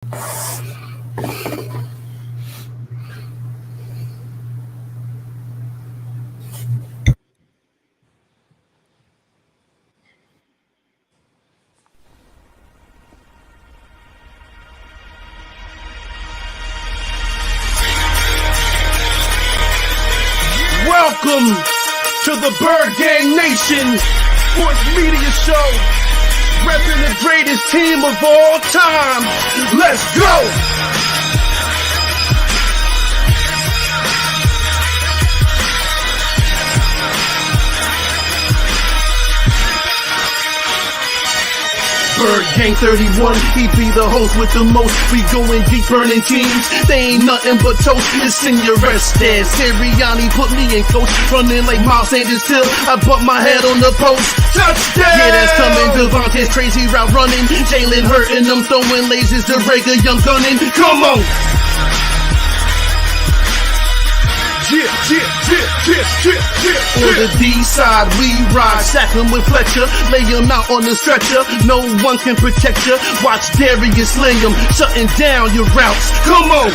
Welcome to the Bird Gang Nation Sports Media Show, repping the greatest team of all time. Let's go! Bird Gang 31, he be the host with the most. We going deep, burning teams. They ain't nothing but toast. It's Senior Estes. Sirianni put me in coach, running like Miles Sanders till I bumped my head on the post. Touchdown! Yeah, that's coming. Devontae's crazy route running. Jalen hurting them, throwing lasers to Rager, young gunning. Come on! On the D side, we ride, sack him with Fletcher, lay him out on the stretcher. No one can protect you. Watch Darius lay him, shutting down your routes. Come on!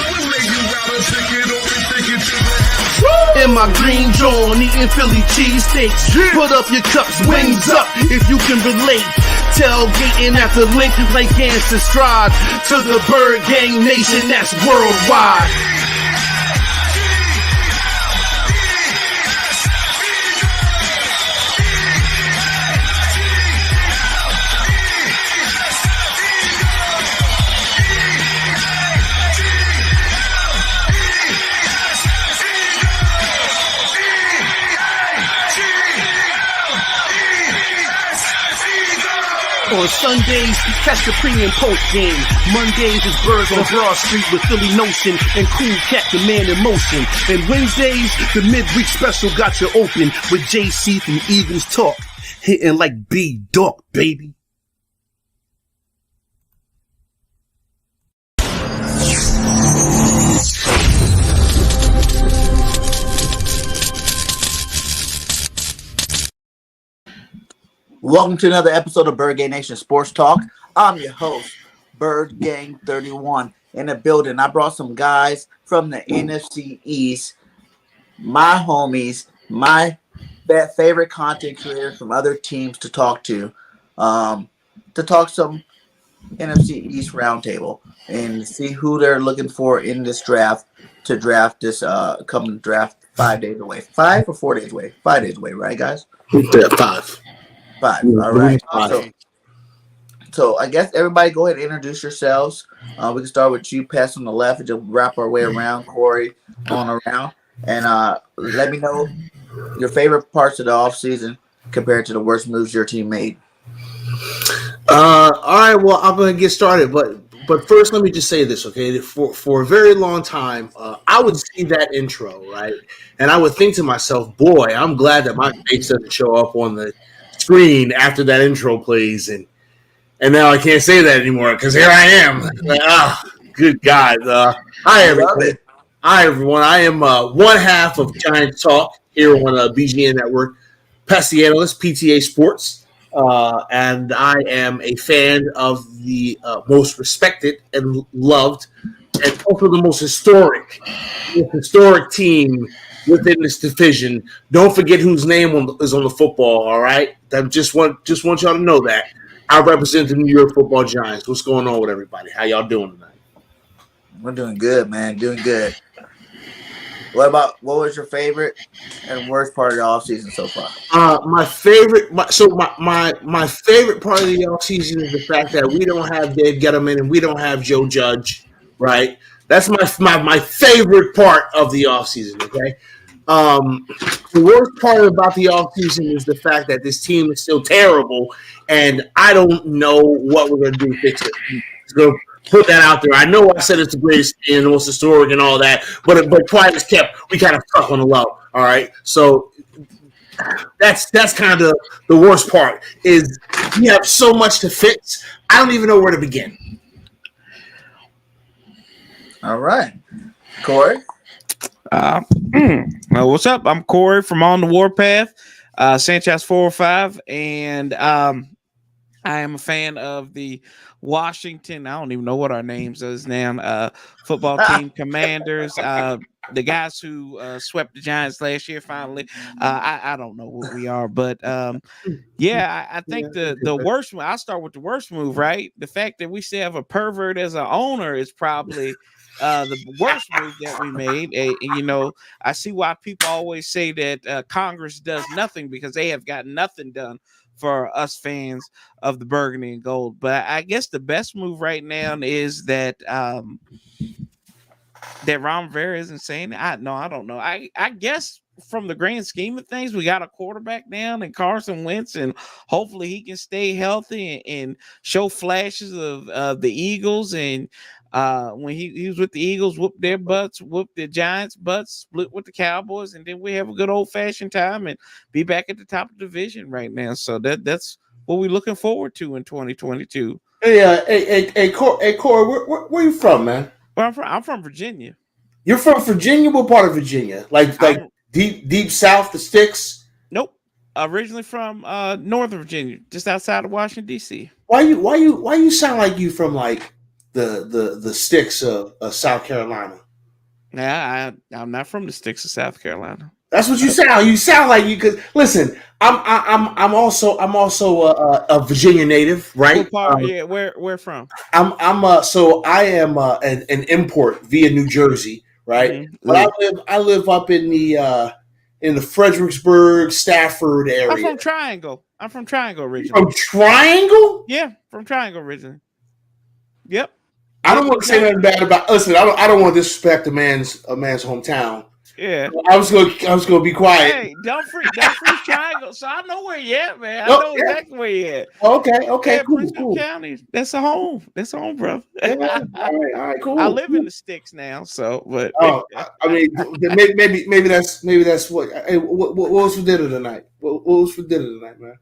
In my green John, eating Philly cheesesteaks. Put up your cups, wings up, if you can relate. Tailgating at the link like Gangsta Stride. To the Bird Gang Nation, that's worldwide. On Sundays, catch the pre and post game. Mondays is Birds on Broad Street with Philly Notion and Cool Cat the Man in Motion. And Wednesdays, the midweek special got you open with JC from Eagles Talk, hitting like B-Dog, baby. Welcome to another episode of Bird Gang Nation Sports Talk. I'm your host, Bird Gang 31, in the building. I brought some guys from the NFC East, my homies, my favorite content creators from other teams to talk some NFC East Roundtable and see who they're looking for in this draft to draft this coming draft 5 days away. 5 or 4 days away? 5 days away, right, guys? Yeah, 5. 5. All right. So I guess everybody go ahead and introduce yourselves. We can start with you, Pass on the left, and just wrap our way around. Corey on around. And let me know your favorite parts of the offseason compared to the worst moves your team made. All right, well, I'm going to get started. But first, let me just say this, okay? For a very long time, I would see that intro, right? And I would think to myself, boy, I'm glad that my face doesn't show up on the screen after that intro plays, and now I can't say that anymore because here I am. Like, good God! Hi everyone. I am one half of Giants Talk here on BGN Network, Pass the Analyst, PTA Sports, and I am a fan of the most respected and loved, and also the most historic team within this division. Don't forget whose name is on the football, all right? I just want y'all to know that. I represent the New York Football Giants. What's going on with everybody? How y'all doing tonight? We're doing good, man. Doing good. What was your favorite and worst part of the offseason so far? My favorite part of the offseason is the fact that we don't have Dave Gettleman and we don't have Joe Judge, right? That's my favorite part of the offseason, okay? The worst part about the offseason is the fact that this team is still terrible, and I don't know what we're going to do to fix it. So put that out there. I know I said it's the greatest and the most historic and all that, but quiet as kept, we kind of suck on the low, all right? So that's kind of the worst part is we have so much to fix. I don't even know where to begin. All right. Corey? What's up? I'm Corey from On the Warpath, Sanchez 405, and I am a fan of the Washington. I don't even know what our names is now. Football team Commanders. The guys who swept the Giants last year. Finally, I don't know what we are, but yeah, I think the worst. I'll start with the worst move. Right, the fact that we still have a pervert as an owner is probably the worst move that we made. I see why people always say that Congress does nothing because they have got nothing done for us fans of the burgundy and gold. But I guess the best move right now is that that Ron Rivera isn't saying it. I don't know. I guess from the grand scheme of things, we got a quarterback down and Carson Wentz, and hopefully he can stay healthy and show flashes of the Eagles. And when he was with the Eagles, whooped their butts, whooped the Giants' butts, split with the Cowboys, and then we have a good old-fashioned time and be back at the top of the division right now. So that's what we're looking forward to in 2022. Hey, Corey, where you from, man? Well, I'm from Virginia. You're from Virginia? What part of Virginia? Like deep south, the sticks? Nope. Originally from Northern Virginia, just outside of Washington, D.C. Why you sound like you from like the sticks of South Carolina? Yeah, I'm not from the sticks of South Carolina. That's what you sound. You sound like you. Because listen, I'm also a Virginia native, right? What part? Where from? So I am an import via New Jersey, right? Mm-hmm. But I live up in the Fredericksburg, Stafford area. I'm from Triangle originally. From Triangle? Yeah, from Triangle originally. Yep. I don't want to say nothing bad about. Listen, I don't want to disrespect a man's hometown. Yeah, I was gonna be quiet. Hey, don't freeze Triangle. So I know where you at, man. I know exactly where you at. Okay, cool. County. That's a home. Bro. Yeah, all right, cool. I live in the sticks now, so but I mean, maybe that's what. Hey, what was for dinner tonight? What was for dinner tonight, man?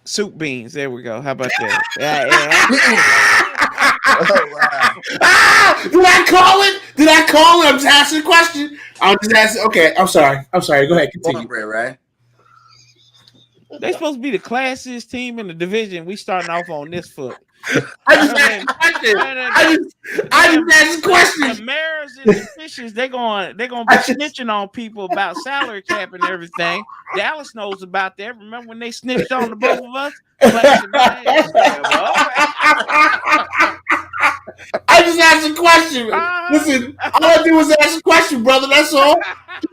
Soup beans. There we go. How about that? Yeah. Oh, wow. Did I call it? I'm just asking a question. I'm just asking. Okay, I'm sorry. Go ahead. Continue. Right? They're supposed to be the classiest team in the division. We starting off on this foot. I just asked a question. I just asked a question. The Maras and the Fishes, they're going to be snitching on people about salary cap and everything. Dallas knows about that. Remember when they snitched on the both of us? I just asked a question. Listen, all I did was ask a question, brother. That's all.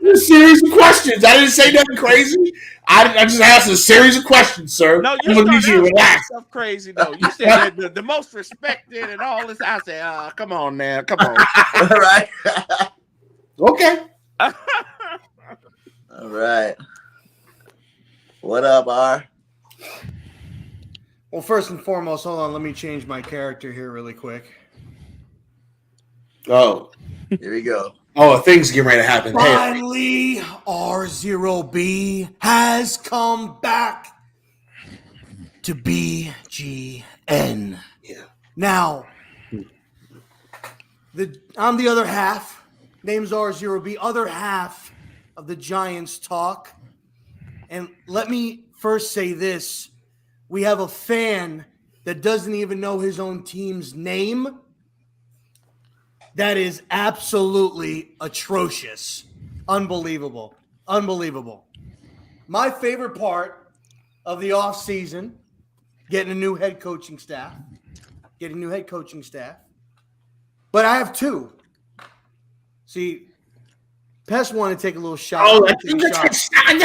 A series of questions. I didn't say nothing crazy. I just asked a series of questions, sir. No, you started asking stuff crazy though. You said the most respected and all this. I said, come on now, come on. All right. Okay. All right. What up, R? Well, first and foremost, hold on. Let me change my character here really quick. Oh. Here we go. Oh, things getting ready to happen. Finally, R0B has come back to BGN. Yeah. Now, I'm the other half. Name's R0B. Other half of the Giants talk. And let me first say this. We have a fan that doesn't even know his own team's name. That is absolutely atrocious. Unbelievable. My favorite part of the offseason, getting a new head coaching staff. But I have two. See, Pest wanted to take a little shot. Oh, I'm going to take a shot. I'm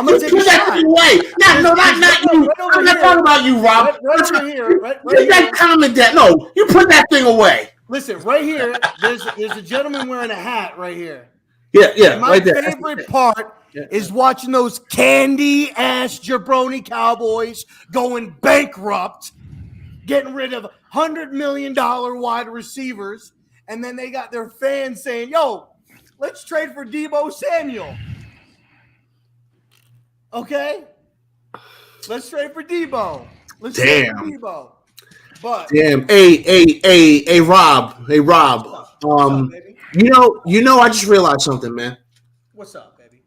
going to take a shot. Away. No, not you. I'm not talking about you, Rob. Right here. Put that comment down. No, you put that thing away. Listen, right here, there's a gentleman wearing a hat right here. Yeah, my right there. favorite part is watching those candy-ass jabroni Cowboys going bankrupt, getting rid of $100 million wide receivers, and then they got their fans saying, yo, let's trade for Deebo Samuel. Okay? Let's trade for Deebo. Trade for Deebo. But damn, hey, Rob. What's up, baby? You know, I just realized something, man. What's up, baby?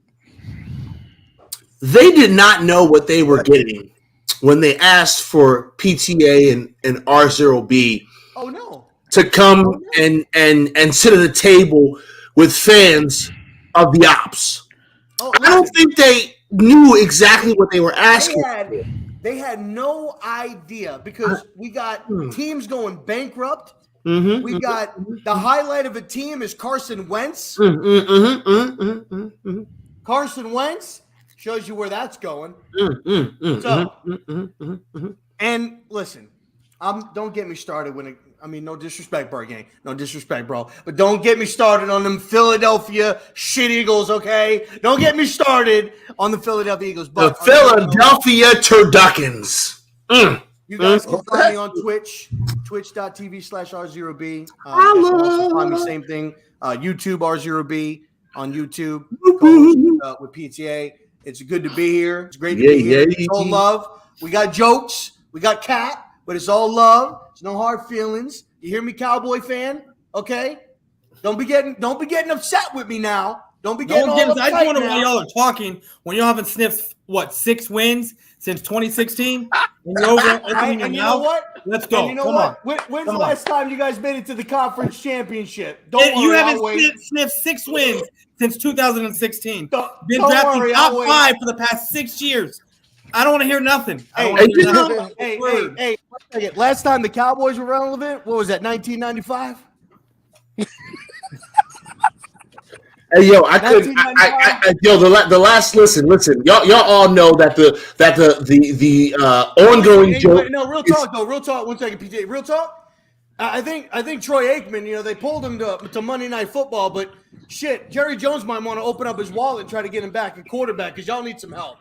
They did not know what they were getting when they asked for PTA and R0B Oh no. to come and sit at a table with fans of the ops. Oh, I don't think they knew exactly what they were asking. They had no idea because we got teams going bankrupt. Mm-hmm, We got the highlight of a team is Carson Wentz. Carson Wentz shows you where that's going. And listen, don't get me started no disrespect, Bird Gang. No disrespect, bro. But don't get me started on them Philadelphia shit Eagles, okay? Don't get me started on the Philadelphia Eagles. But the Philadelphia Turduckens. You guys can find me on Twitch, twitch.tv/R0B. You can also find me, same thing, YouTube R0B on YouTube with PTA. It's good to be here. It's great to be here. It's all love. We got jokes. We got cat, but it's all love. There's no hard feelings. You hear me, Cowboy fan? Okay? Don't be getting upset with me now. Don't be getting all upset. I just wonder why y'all are talking when y'all haven't sniffed 6 wins since 2016. And you're over opening your mouth. You know what? Let's go. And you know what? When's the last time you guys made it to the conference championship? Don't worry, you haven't sniffed 6 wins since 2016. Been drafting top 5 for the past 6 years. I don't want to hear nothing. Hey, one second. Last time the Cowboys were relevant, what was that, 1995? Hey, yo, the last listen, y'all all know that the ongoing joke. No, real talk. 1 second, PJ. Real talk. I think Troy Aikman, they pulled him to Monday Night Football, but shit, Jerry Jones might want to open up his wallet and try to get him back at quarterback because y'all need some help.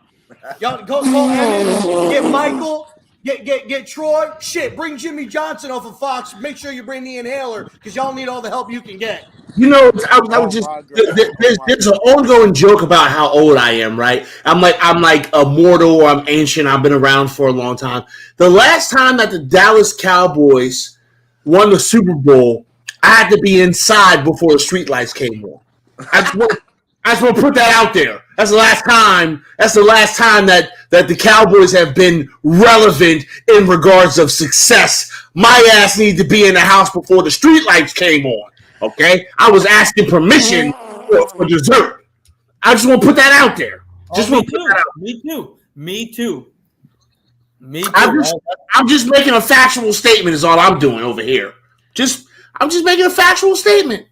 Y'all go Evan, get Michael, get Troy. Shit, bring Jimmy Johnson off of Fox. Make sure you bring the inhaler because y'all need all the help you can get. You know, there's an ongoing joke about how old I am, right? I'm like a mortal, or I'm ancient. I've been around for a long time. The last time that the Dallas Cowboys won the Super Bowl, I had to be inside before the streetlights came on. I just want to put that out there. That's the last time. That's the last time that the Cowboys have been relevant in regards of success. My ass needed to be in the house before the streetlights came on. Okay, I was asking permission for dessert. I just want to put that out there. Me too. I'm just making a factual statement. Is all I'm doing over here. I'm just making a factual statement.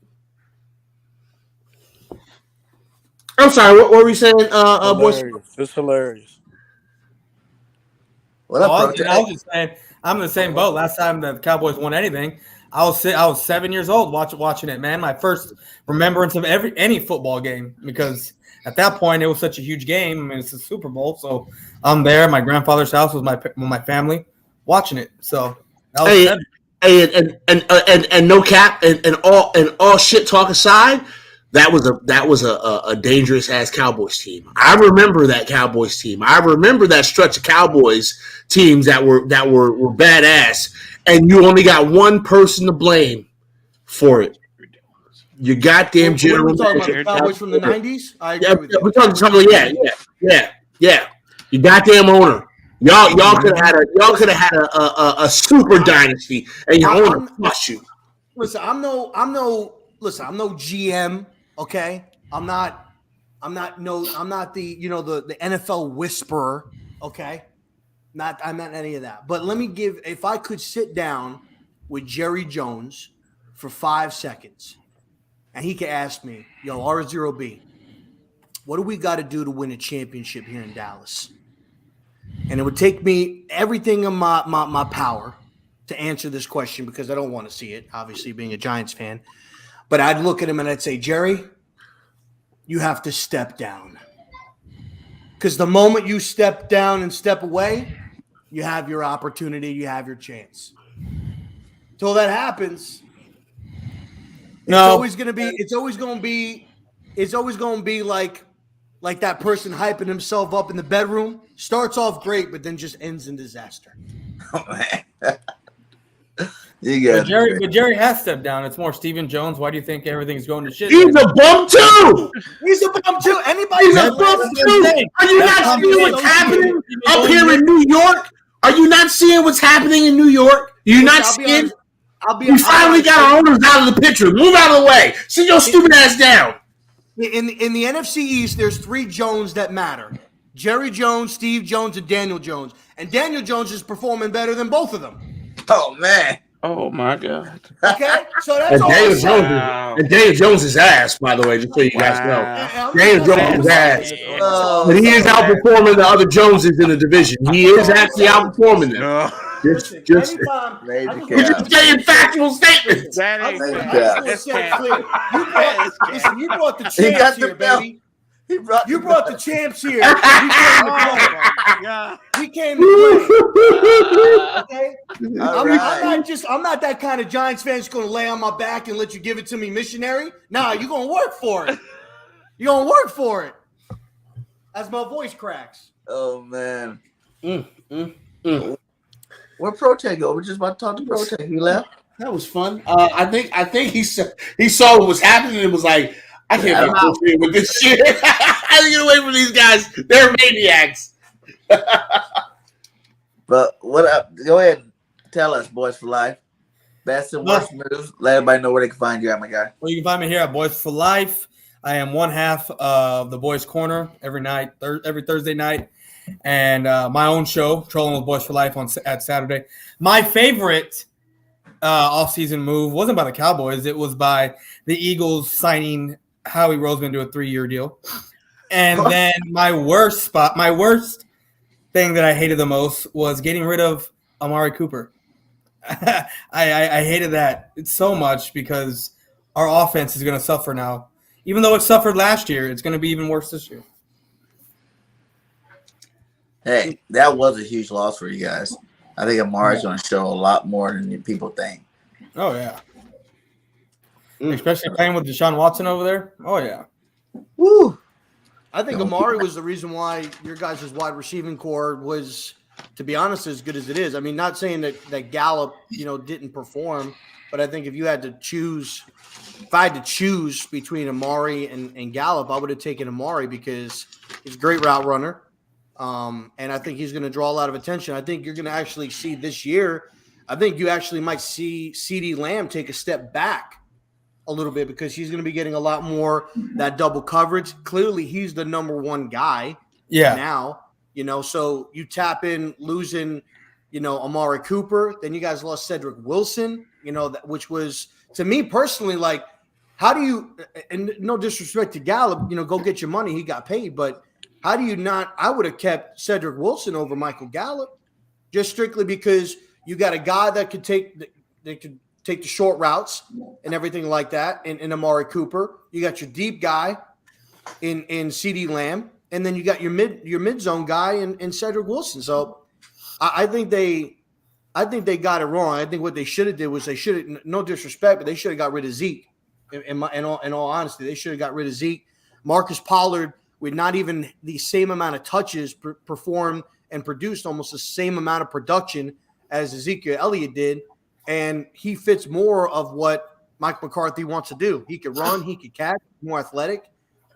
I'm sorry. What were we saying, boys? It's hilarious. What up, I was just saying, I'm in the same boat. Last time the Cowboys won anything, I was 7 years old watching it, man. My first remembrance of any football game, because at that point it was such a huge game. I mean, it's a Super Bowl, so I'm there. My grandfather's house was my family watching it. So that was and no cap and all shit talk aside, that was a dangerous ass Cowboys team. I remember that Cowboys team. I remember that stretch of Cowboys teams that were badass. And you only got one person to blame for it. You goddamn general manager. Cowboys from the 90s? I agree with you. We're talking, yeah. You goddamn owner. Y'all could have had a super dynasty, and your owner flushed you. Listen, I'm no GM. Okay, I'm not the the NFL whisperer. Okay. I'm not any of that. But if I could sit down with Jerry Jones for 5 seconds and he could ask me, yo, R0B, what do we got to do to win a championship here in Dallas? And it would take me everything in my power to answer this question because I don't want to see it, obviously being a Giants fan. But I'd look at him and I'd say, Jerry, you have to step down. Because the moment you step down and step away, you have your opportunity, you have your chance. Till that happens, it's always gonna be like that person hyping himself up in the bedroom. Starts off great, but then just ends in disaster. Oh, man. But Jerry has stepped down. It's more Stephen Jones. Why do you think everything's going to shit? He's a bum too. He's a bum too. He's a bum too. Are you not seeing what's happening up here in New York? Are you not seeing what's happening in New York? You're not seeing. We finally got our owners out of the picture. Move out of the way. Sit your stupid ass down. In the NFC East, there's 3 Jones that matter: Jerry Jones, Steve Jones, and Daniel Jones. And Daniel Jones is performing better than both of them. Oh man. Oh my God. Okay, so that's all I'm saying. And Daniel Jones is ass, by the way, just so you guys know. Daniel Jones is ass. But he is outperforming the other Joneses in the division. He is actually outperforming them. Just saying factual statements. That Listen, you brought the champs here, baby. You brought the champs here. We came to play. Okay? I'm not that kind of Giants fan that's going to lay on my back and let you give it to me missionary. Nah, you're going to work for it. You're going to work for it. As my voice cracks. Oh, man. Where'd Prote go? We're just about to talk to Prote. He left. That was fun. I think he saw what was happening and was like, I can't be associated with this shit. I gotta get away from these guys. They're maniacs. But what up? Go ahead and tell us, Boys for Life. Best and worst moves. Let everybody know where they can find you at, my guy. Well, you can find me here at Boys for Life. I am one half of the Boys Corner every night, every Thursday night, and my own show, Trolling with Boys for Life, at Saturday. My favorite off-season move wasn't by the Cowboys. It was by the Eagles signing Howie Roseman to a 3-year deal. And then my worst thing that I hated the most was getting rid of Amari Cooper. I hated that so much because our offense is going to suffer now. Even though it suffered last year, it's going to be even worse this year. Hey, that was a huge loss for you guys. I think Amari's going to show a lot more than people think. Oh, yeah. Especially playing with Deshaun Watson over there. Oh, yeah. Woo. I think Amari was the reason why your guys' wide receiving core was, to be honest, as good as it is. I mean, not saying that Gallup, didn't perform, but I think if I had to choose between Amari and Gallup, I would have taken Amari because he's a great route runner. And I think he's going to draw a lot of attention. I think you're going to actually see this year, I think you actually might see CeeDee Lamb take a step back a little bit because he's going to be getting a lot more that double coverage. Clearly, he's the number one guy now, so you tap in losing, Amari Cooper. Then you guys lost Cedric Wilson, which was, to me personally, like, how do you, and no disrespect to Gallup, go get your money. He got paid, but how do you not? I would have kept Cedric Wilson over Michael Gallup just strictly because you got a guy that could take the short routes and everything like that in Amari Cooper. You got your deep guy in CeeDee Lamb, and then you got your mid zone guy in Cedric Wilson. So I think they got it wrong. I think what they should have did was no disrespect, but they should have got rid of Zeke. In all honesty, they should have got rid of Zeke. Marcus Pollard, with not even the same amount of touches, performed and produced almost the same amount of production as Ezekiel Elliott did. And he fits more of what Mike McCarthy wants to do. He could run, he could catch, more athletic.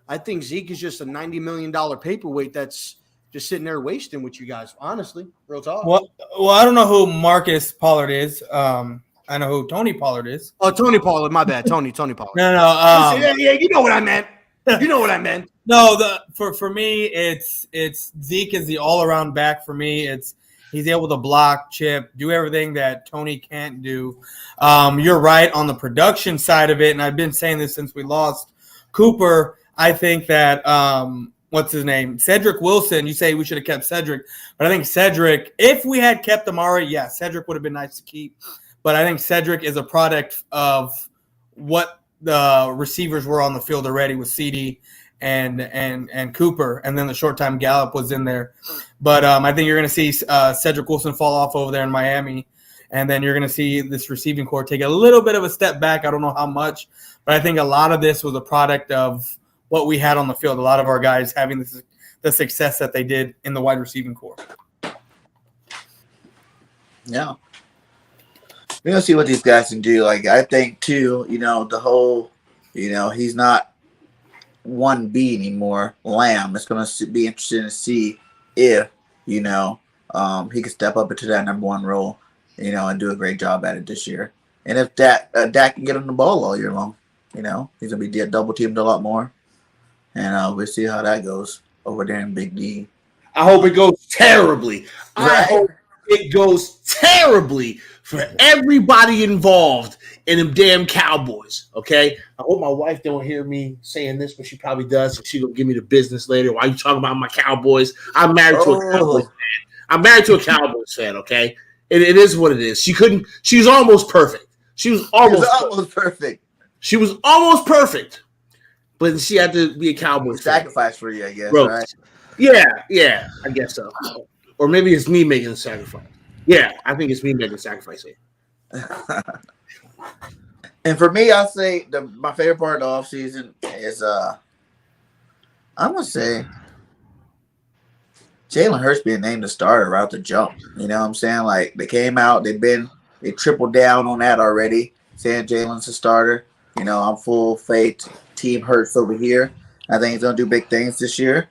I think Zeke is just a $90 million paperweight that's just sitting there wasting with you guys, honestly. Real talk. Well, I don't know who Marcus Pollard is. I know who Tony Pollard is. Oh, Tony Pollard. My bad. Tony Pollard. No. Yeah, you know what I meant. You know what I meant. No, for me, it's Zeke is the all-around back for me. He's able to block, chip, do everything that Tony can't do. You're right on the production side of it, and I've been saying this since we lost Cooper. I think that what's his name? Cedric Wilson. You say we should have kept Cedric, but I think Cedric, if we had kept Amari, Cedric would have been nice to keep. But I think Cedric is a product of what the receivers were on the field already with CeeDee and Cooper, and then the short time Gallup was in there. But I think you're going to see Cedric Wilson fall off over there in Miami, and then you're going to see this receiving core take a little bit of a step back. I don't know how much, but I think a lot of this was a product of what we had on the field. A lot of our guys having the success that they did in the wide receiving core. Yeah. We're going to see what these guys can do. Like, I think, too, the whole, he's not 1B anymore, Lamb. It's going to be interesting to see if, he could step up into that number one role, and do a great job at it this year. And if Dak can get him the ball all year long, he's gonna be double teamed a lot more, and we'll see how that goes over there in Big D. I hope it goes terribly. I Right? hope it goes terribly for everybody involved in them damn Cowboys. Okay. I hope my wife don't hear me saying this, but she probably does. She gonna give me the business later. Why you talking about my Cowboys? I'm married to a Cowboys fan. I'm married to a Cowboys fan. Okay. It is what it is. She was almost perfect. She was almost perfect. She was almost perfect, but she had to be a Cowboys fan. Sacrifice for you, I guess. Gross. Right? Yeah, I guess so. Or maybe it's me making the sacrifice. Yeah, I think it's me making the sacrifice here. And for me, I'll say my favorite part of the offseason is I'm gonna say Jalen Hurts being named the starter right out the jump. You know what I'm saying? Like, they came out, they tripled down on that already, saying Jalen's a starter. I'm full faith. Team Hurts over here. I think he's gonna do big things this year.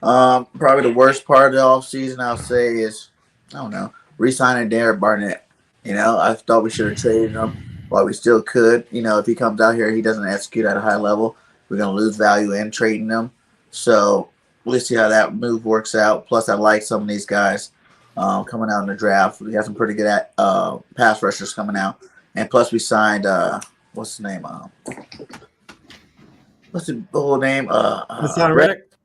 Probably the worst part of the offseason, I'll say, is, I don't know, re-signing Derek Barnett. I thought we should have traded him while we still could. If he comes out here, he doesn't execute at a high level, we're going to lose value in trading him. So we'll see how that move works out. Plus, I like some of these guys coming out in the draft. We got some pretty good pass rushers coming out. And plus, we signed, what's his name? What's the whole name?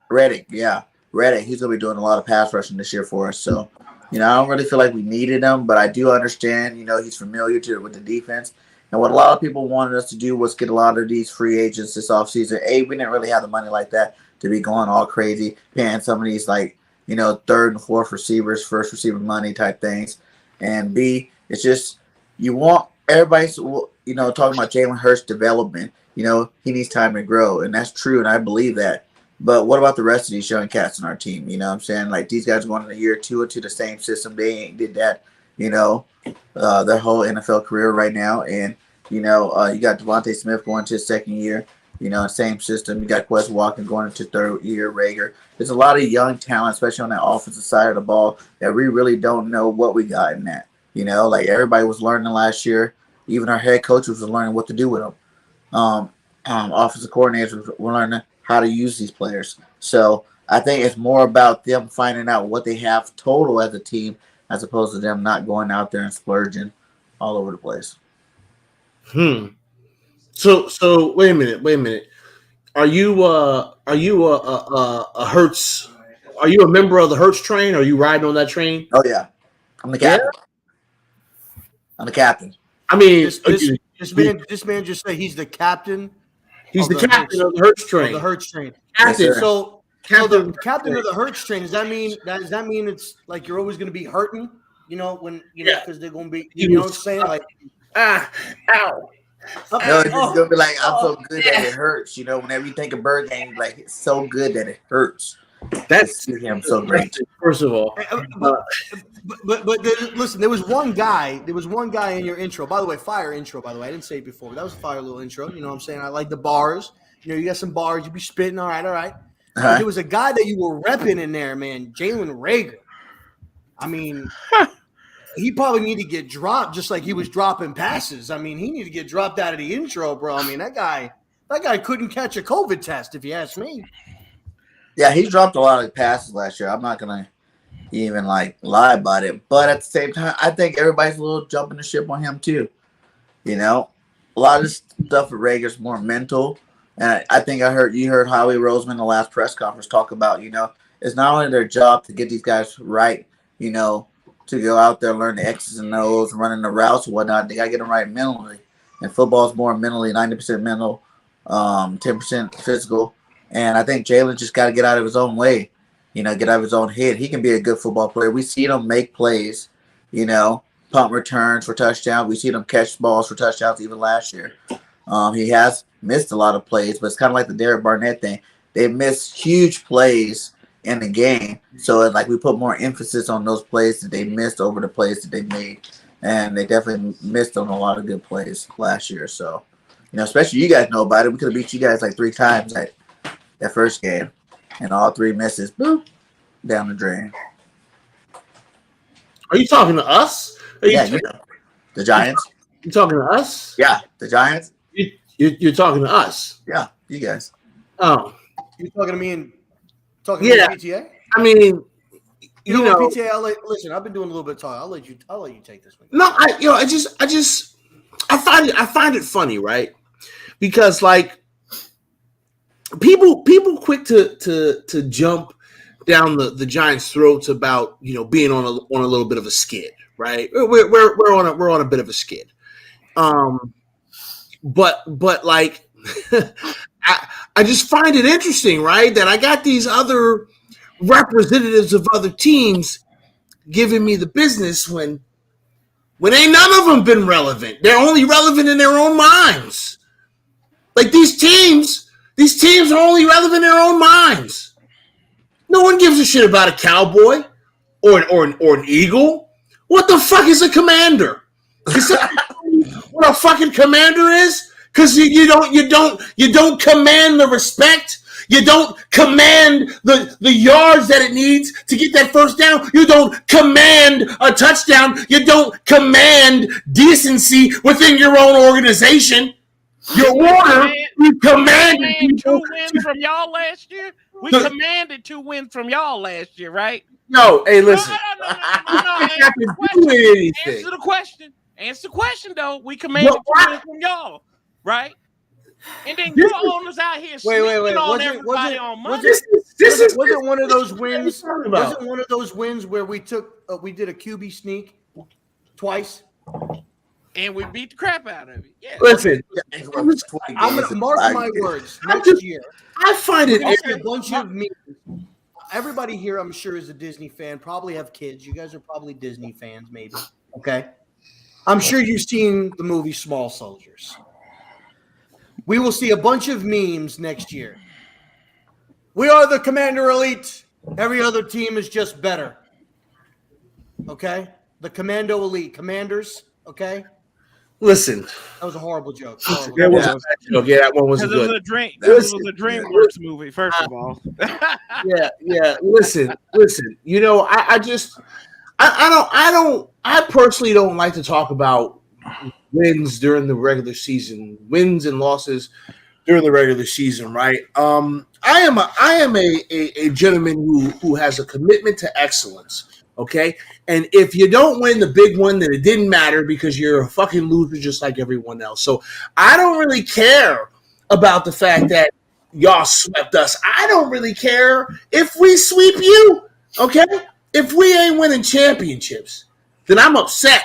Reddick, yeah. Reddick, he's going to be doing a lot of pass rushing this year for us. So, I don't really feel like we needed him, but I do understand, he's familiar with the defense. And what a lot of people wanted us to do was get a lot of these free agents this offseason. A, we didn't really have the money like that to be going all crazy, paying some of these, third and fourth receivers, first receiver money type things. And B, it's just, you want everybody's, talking about Jalen Hurts' development. He needs time to grow, and that's true, and I believe that. But what about the rest of these young cats in our team? You know what I'm saying? Like, these guys going in a year or two into the same system. They ain't did that, their whole NFL career right now. And, you got Devontae Smith going to his second year, same system. You got Quez Walker going into third year, Rager. There's a lot of young talent, especially on that offensive side of the ball, that we really don't know what we got in that. Everybody was learning last year. Even our head coaches was learning what to do with them. Offensive coordinators were learning how to use these players. So I think it's more about them finding out what they have total as a team, as opposed to them not going out there and splurging all over the place. So wait a minute. Are you a Hertz? Are you a member of the Hertz train? Are you riding on that train? Oh yeah, I'm the captain. Yeah. I'm the captain. I mean, this man just said he's the captain. He's the captain of the Hertz train. Of the Hertz train. Captain. Yes, So the captain of the Hertz train. Does that mean it's like you're always going to be hurting? Because they're going to be. You know what I'm saying? Like, ow. No, it's just gonna be like, I'm so good that it hurts. Whenever you think of Bird Game, like, it's so good that it hurts. That's him so great. First of all, but listen, there was one guy in your intro. By the way, fire intro. By the way, I didn't say it before, but that was a fire little intro. You know what I'm saying? I like the bars. You got some bars. You be spitting. All right. Uh-huh. There was a guy that you were repping in there, man. Jalen Rager. I mean, he probably need to get dropped just like he was dropping passes. I mean, he need to get dropped out of the intro, bro. I mean, that guy couldn't catch a COVID test, if you ask me. Yeah, he dropped a lot of passes last year. I'm not gonna even lie about it, but at the same time, I think everybody's a little jumping the ship on him too. A lot of this stuff with Rager's more mental, and I think you heard Howie Roseman in the last press conference talk about it's not only their job to get these guys right, to go out there, learn the X's and O's, running the routes and whatnot. They gotta get them right mentally, and football is more mentally, 90% mental, 10% physical. And I think Jalen just got to get out of his own way, get out of his own head. He can be a good football player. We see him make plays, punt returns for touchdowns. We see him catch balls for touchdowns even last year. He has missed a lot of plays, but it's kind of like the Derek Barnett thing. They missed huge plays in the game. So it's like we put more emphasis on those plays that they missed over the plays that they made. And they definitely missed on a lot of good plays last year. So, especially you guys know about it. We could have beat you guys 3 times that first game, and all 3 misses, boop, down the drain. Are you talking to us? Yeah, you know, the Giants. You talking to us? Yeah, the Giants. You're talking to us. Yeah, you guys. Oh, You talking to me and talking Yeah. to PTA? I mean, You know, what, PTA. Listen, I've been doing a little bit of talking. I'll let you take this one. No, I find it funny, right? Because like people quick to jump down the Giants' throats about being on a little bit of a skid, right? We're on a bit of a skid, but like I just find it interesting, right? That I got these other representatives of other teams giving me the business when ain't none of them been relevant. They're only relevant in their own minds. Like these teams are only relevant in their own minds. No one gives a shit about a Cowboy or an Eagle. What the fuck is a Commander? What a fucking Commander is? Because you don't command the respect. You don't command the yards that it needs to get that first down. You don't command a touchdown. You don't command decency within your own organization. Your order, you commanded 2 wins from y'all last year. We commanded 2 wins from y'all last year, right? No, hey, listen. No. Answer the question. Answer the question, though. We commanded 2 wins from y'all, right? And then your owners out here Wait. on everybody on Monday. Was it one of those wins? Was it one of those wins where we did a QB sneak twice? And we beat the crap out of it. Yeah. Listen, I'm going to mark my words. Next year, I find it a bunch of memes. Everybody here, I'm sure, is a Disney fan. Probably have kids. You guys are probably Disney fans, maybe. Okay. I'm sure you've seen the movie Small Soldiers. We will see a bunch of memes next year. We are the Commander Elite. Every other team is just better. Okay? The Commando Elite. Commanders. Okay? Listen. That was a horrible joke. That was a bad joke. Yeah, that one was good. It was a DreamWorks movie, first of all. Yeah. Listen. I personally don't like to talk about wins during the regular season, wins and losses during the regular season, right? I am a gentleman who has a commitment to excellence, okay? And if you don't win the big one, then it didn't matter because you're a fucking loser just like everyone else. So I don't really care about the fact that y'all swept us. I don't really care if we sweep you, okay? If we ain't winning championships, then I'm upset.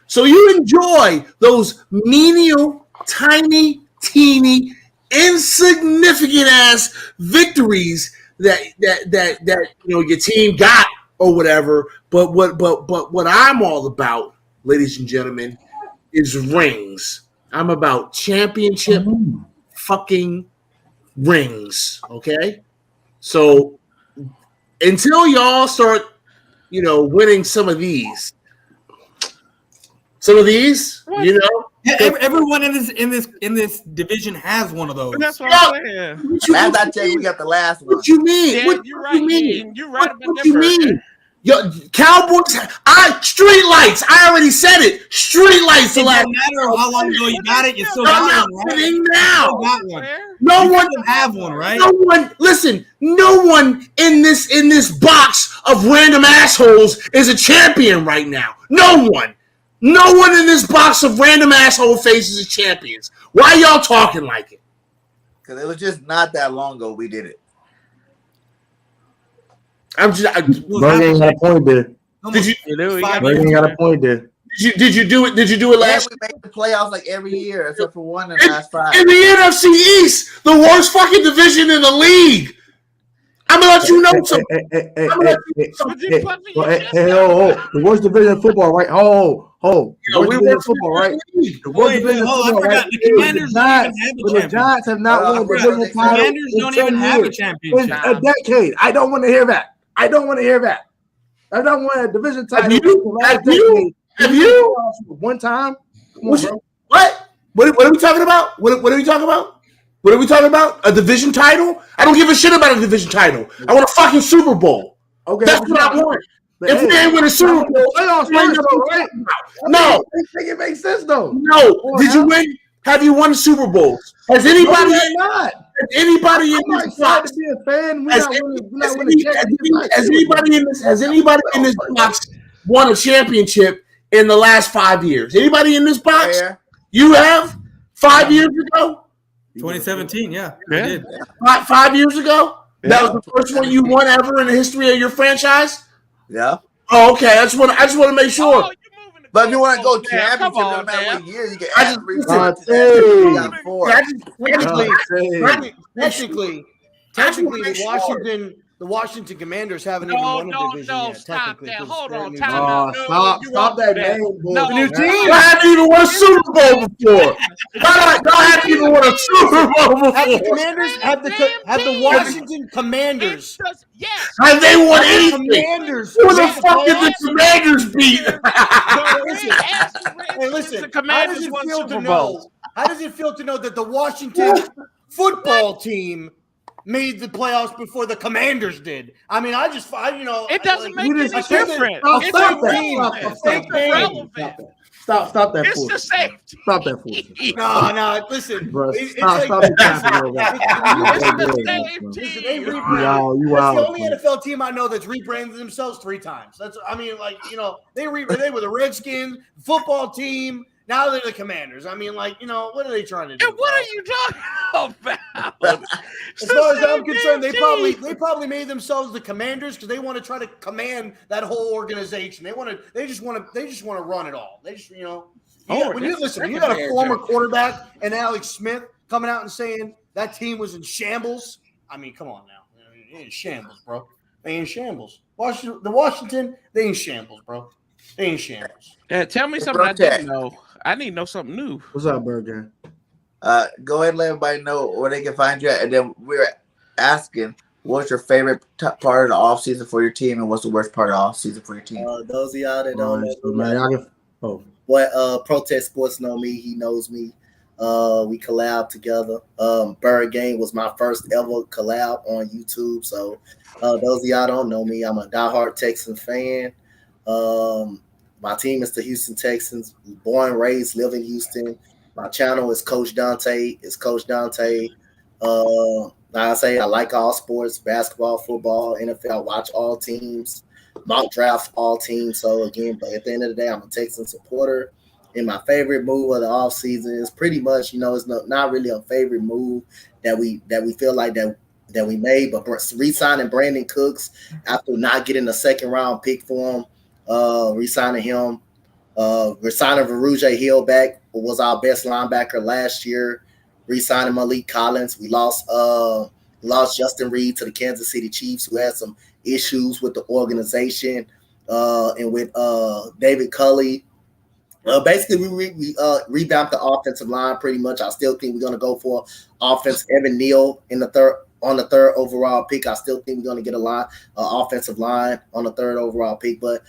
So you enjoy those menial, tiny, teeny, insignificant ass victories that your team got or whatever. But what I'm all about, ladies and gentlemen, is rings. I'm about championship fucking rings. Okay, so until y'all start, winning some of these. Everyone in this division has one of those. That's what I'm saying. Last I checked, we got the last one. What you mean? Yeah, What you're you right. mean? You're right about What that you part. mean? Yo, Cowboys, street lights. I already said it. Street lights. It doesn't matter how long ago you got it. You still got one, right? Now. You got one. No one have one, right? No one. Listen. No one in this box of random assholes is a champion right now. No one. No one in this box of random asshole faces is champions. Why y'all talking like it? Because it was just not that long ago we did it. Bergen got a point there. Bergen got a point there. Did you do it? Did you do it last? We made the playoffs like every year except for one in the last 5. In the NFC East, the worst fucking division in the league. I'm gonna let you know something. The worst division of football, right? The worst division of football, right? The worst division of football, right? The Giants have not won a division title. Commanders don't even have a championship. In a decade. I don't want to hear that. I don't want a division title. Have you? One time? What are we talking about? What are we talking about? What are we talking about? A division title? I don't give a shit about a division title. I want a fucking Super Bowl. Okay, that's what I want. If we ain't win a Super Bowl, playoffs first, though, right? No, I think it makes sense though. no. Did you win? Have you won Super Bowls? Has anybody? Not. Has anybody in I'm this excited box? to be a fan. We're Has not has winning anybody in this? Has anybody in this box won a championship in the last 5 years? Anybody in this box? Fair. You have 5 years ago. 2017, yeah, we did. 5 years ago. Yeah. That was the first one you won ever in the history of your franchise. Yeah. Oh, okay. I just want to make sure. Oh, But if you want to go man, come championship, no on, matter man. what year, you can I add just- 3 listen, points to that. You got 4. Technically, the Washington Commanders haven't even won a division yet. Stop Technically, that. 'cause Hold they're on, new time team. out. No, Stop you that won't do name, boy. No, new team. You haven't even won a Super Bowl before. Y'all haven't even won a Super Bowl Have the before. Commanders have the Washington Commanders? Yes. Have they won The anything? Commanders. Who the made fuck did the playoffs? Commanders beat? Hey, listen. The How does Commanders it won feel Super to Bowls. know? How does it feel to know that the Washington football team made the playoffs before the Commanders did? I mean, It doesn't make any I think that- difference. I'll It's stop that. irrelevant. Stop It's that. irrelevant. Stop that It's foolishness. the safety. Stop that foolishness. No, listen. Bro, It's stop like- the capping, bro. It's the Listen, they safety. rebranded. You That's out, the only man. NFL team I know that's rebranded themselves 3 times. They were the Redskins football team. Now they're the Commanders. I mean, what are they trying to do? And what are you talking about? As far as I'm concerned, they probably made themselves the Commanders because they want to try to command that whole organization. They just want to run it all. They just when you got a former quarterback and Alex Smith coming out and saying that team was in shambles. I mean, come on now, they in shambles, bro. They in shambles. Washington, they in shambles, bro. They in shambles. Yeah, tell me something I didn't know. I need to know something new. What's up, Burger? Go ahead and let everybody know where they can find you at. And then we're asking, what's your favorite part of the offseason for your team and what's the worst part of the offseason for your team? Those of y'all that don't know, Man, Protest Sports know me. He knows me. We collab together. Bird Game was my first ever collab on YouTube. So those of y'all don't know me, I'm a diehard Texan fan. My team is the Houston Texans. Born, raised, live in Houston. My channel is Coach Dante. It's Coach Dante. Like I say, I like all sports, basketball, football, NFL. I watch all teams, mock draft all teams. So again, but at the end of the day, I'm a Texan supporter. And my favorite move of the offseason is pretty much, it's not really a favorite move that we feel like that we made, but re-signing Brandon Cooks after not getting a second round pick for him. Re-signing him, re-signing Veruja Hill back, who was our best linebacker last year. Re-signing Malik Collins. We lost Justin Reed to the Kansas City Chiefs, who had some issues with the organization, and with David Culley. Basically, we revamped the offensive line pretty much. I still think we're going to go for offense. Evan Neal on the third overall pick. I still think we're going to get a offensive line on the third overall pick, but.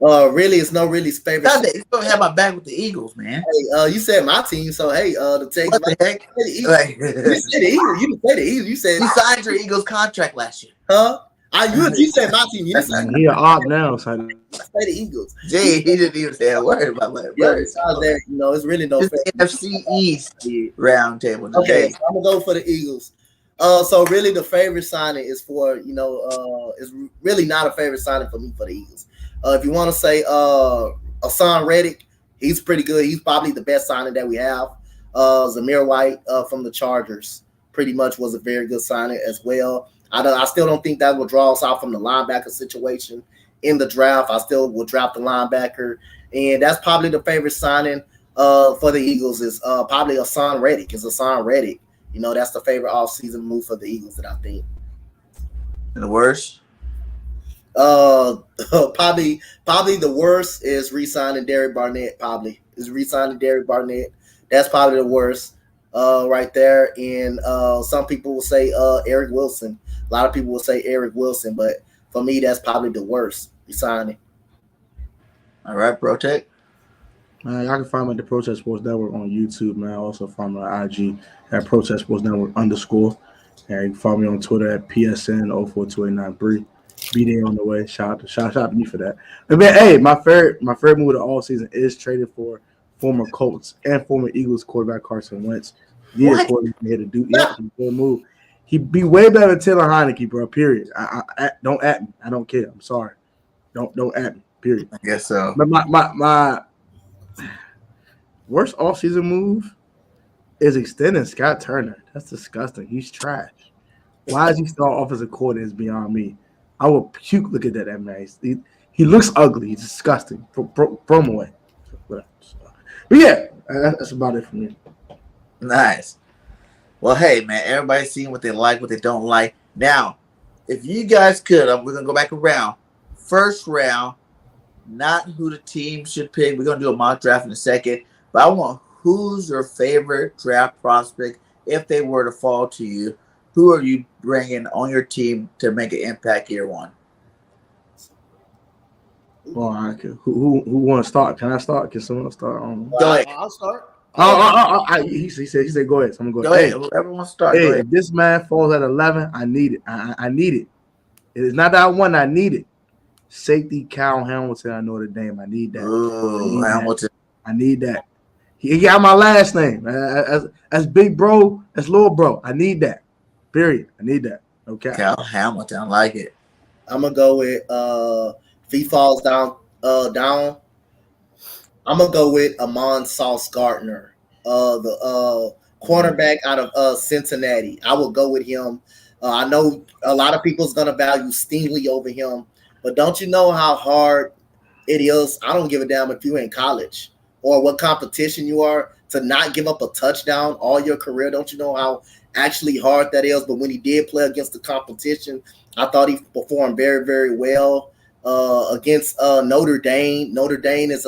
Really, it's no really favorite. You don't have my back with the Eagles, man. Hey, you said my team, so hey, the Texans. What the heck? You said the Eagles. You didn't say the Eagles. You said you signed your Eagles contract last year. Huh? You said my team. You didn't say He an op now, so the Eagles. Jay, he didn't even say a word about my Besides that, it's really no. It's the NFC East roundtable today. Okay, so I'm gonna go for the Eagles. So really, the favorite signing is for is really not a favorite signing for me for the Eagles. If you want to say Hassan Reddick, he's pretty good. He's probably the best signing that we have. Zamir White from the Chargers pretty much was a very good signing as well. I still don't think that will draw us out from the linebacker situation in the draft. I still will draft the linebacker, and that's probably the favorite signing for the Eagles is probably Hassan Reddick. It's Hassan Reddick. That's the favorite offseason move for the Eagles that I think. And the worst? Probably the worst is re-signing Derek Barnett. That's probably the worst right there. And some people will say Eric Wilson. A lot of people will say Eric Wilson, but for me, that's probably the worst re-signing. All right, Protect. Man, y'all can find me at the Protest Sports Network on YouTube, man. Also find me on IG at Protest Sports Network _. And you can follow me on Twitter at PSN 042893. BD on the way. Shout out to you for that. But man, hey, my favorite move of the all season is traded for former Colts and former Eagles quarterback Carson Wentz. Yeah, quarterback here to do. Yeah, good move. He'd be way better than Taylor Heineke, bro. Period. Don't at me. I don't care. I'm sorry. Don't at me. Period. I guess so. But my worst offseason move is extending Scott Turner. That's disgusting. He's trash. Why is he still offensive coordinator is beyond me. I will puke look at that man. He looks ugly. He's disgusting. Throw him away. But yeah, that's about it for me. Nice. Well, hey, man, everybody's seeing what they like, what they don't like. Now, if you guys could, we're going to go back around. First round, not who the team should pick. We're going to do a mock draft in a second. But I want who's your favorite draft prospect if they were to fall to you. Who are you bringing on your team to make an impact year one? Well, who want to start? Can I start? Can someone start? Go ahead. I'll start. He said go ahead. So I'm going to Go ahead. Whoever wants to start. Hey, if this man falls at 11, I need it. I need it. It is not that I want. I need it. Safety Cal Hamilton. I know the name. I need that. Hamilton. I need that. He got my last name. As big bro, as little bro. I need that. Period. I need that. Okay. Cal Hamilton. I like it. I'm gonna go with if he falls down. I'm gonna go with Amon Sauce Gardner, the cornerback out of Cincinnati. I will go with him. I know a lot of people's gonna value Stingley over him, but don't you know how hard it is? I don't give a damn if you're in college or what competition you are to not give up a touchdown all your career. Don't you know how actually hard that is? But when he did play against the competition, I thought he performed very, very well against Notre Dame. Notre Dame is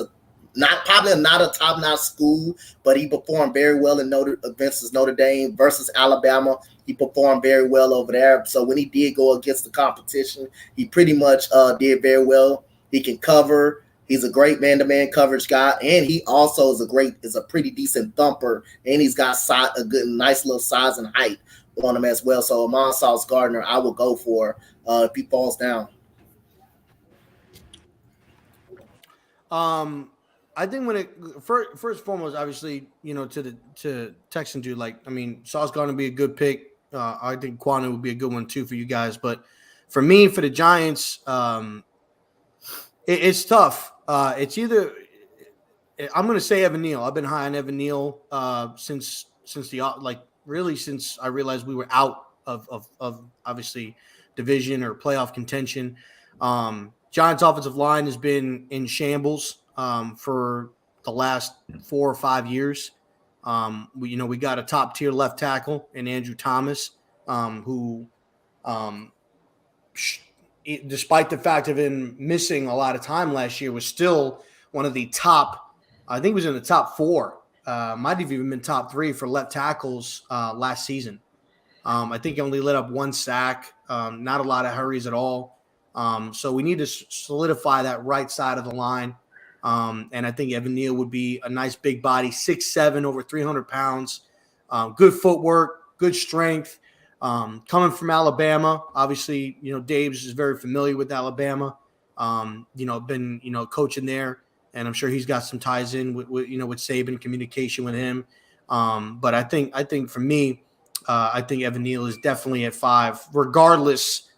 probably not a top-notch school, but he performed very well in versus Notre Dame versus Alabama. He performed very well over there. So when he did go against the competition, he pretty much did very well. He can cover. He's a great man-to-man coverage guy, and he also is a pretty decent thumper, and he's got a nice little size and height on him as well. So Amon Sauce Gardner, I will go for if he falls down. I think first and foremost, obviously, to Texan dude, Sauce Gardner would be a good pick. I think Kwanu would be a good one too for you guys. But for me, for the Giants, it's tough. It's either I'm going to say Evan Neal. I've been high on Evan Neal since I realized we were out of obviously division or playoff contention. Giants offensive line has been in shambles for the last 4 or 5 years. We got a top tier left tackle in Andrew Thomas, who despite the fact of him missing a lot of time last year, was still one of the top. I think he was in the top 4. Might have even been top 3 for left tackles last season. I think he only let up 1 sack, not a lot of hurries at all. So we need to solidify that right side of the line. And I think Evan Neal would be a nice big body, 6'7", over 300 pounds, good footwork, good strength. Coming from Alabama, obviously, Daves is very familiar with Alabama. Been coaching there, and I'm sure he's got some ties in with Saban, communication with him. But I think for me, I think Evan Neal is definitely at 5, regardless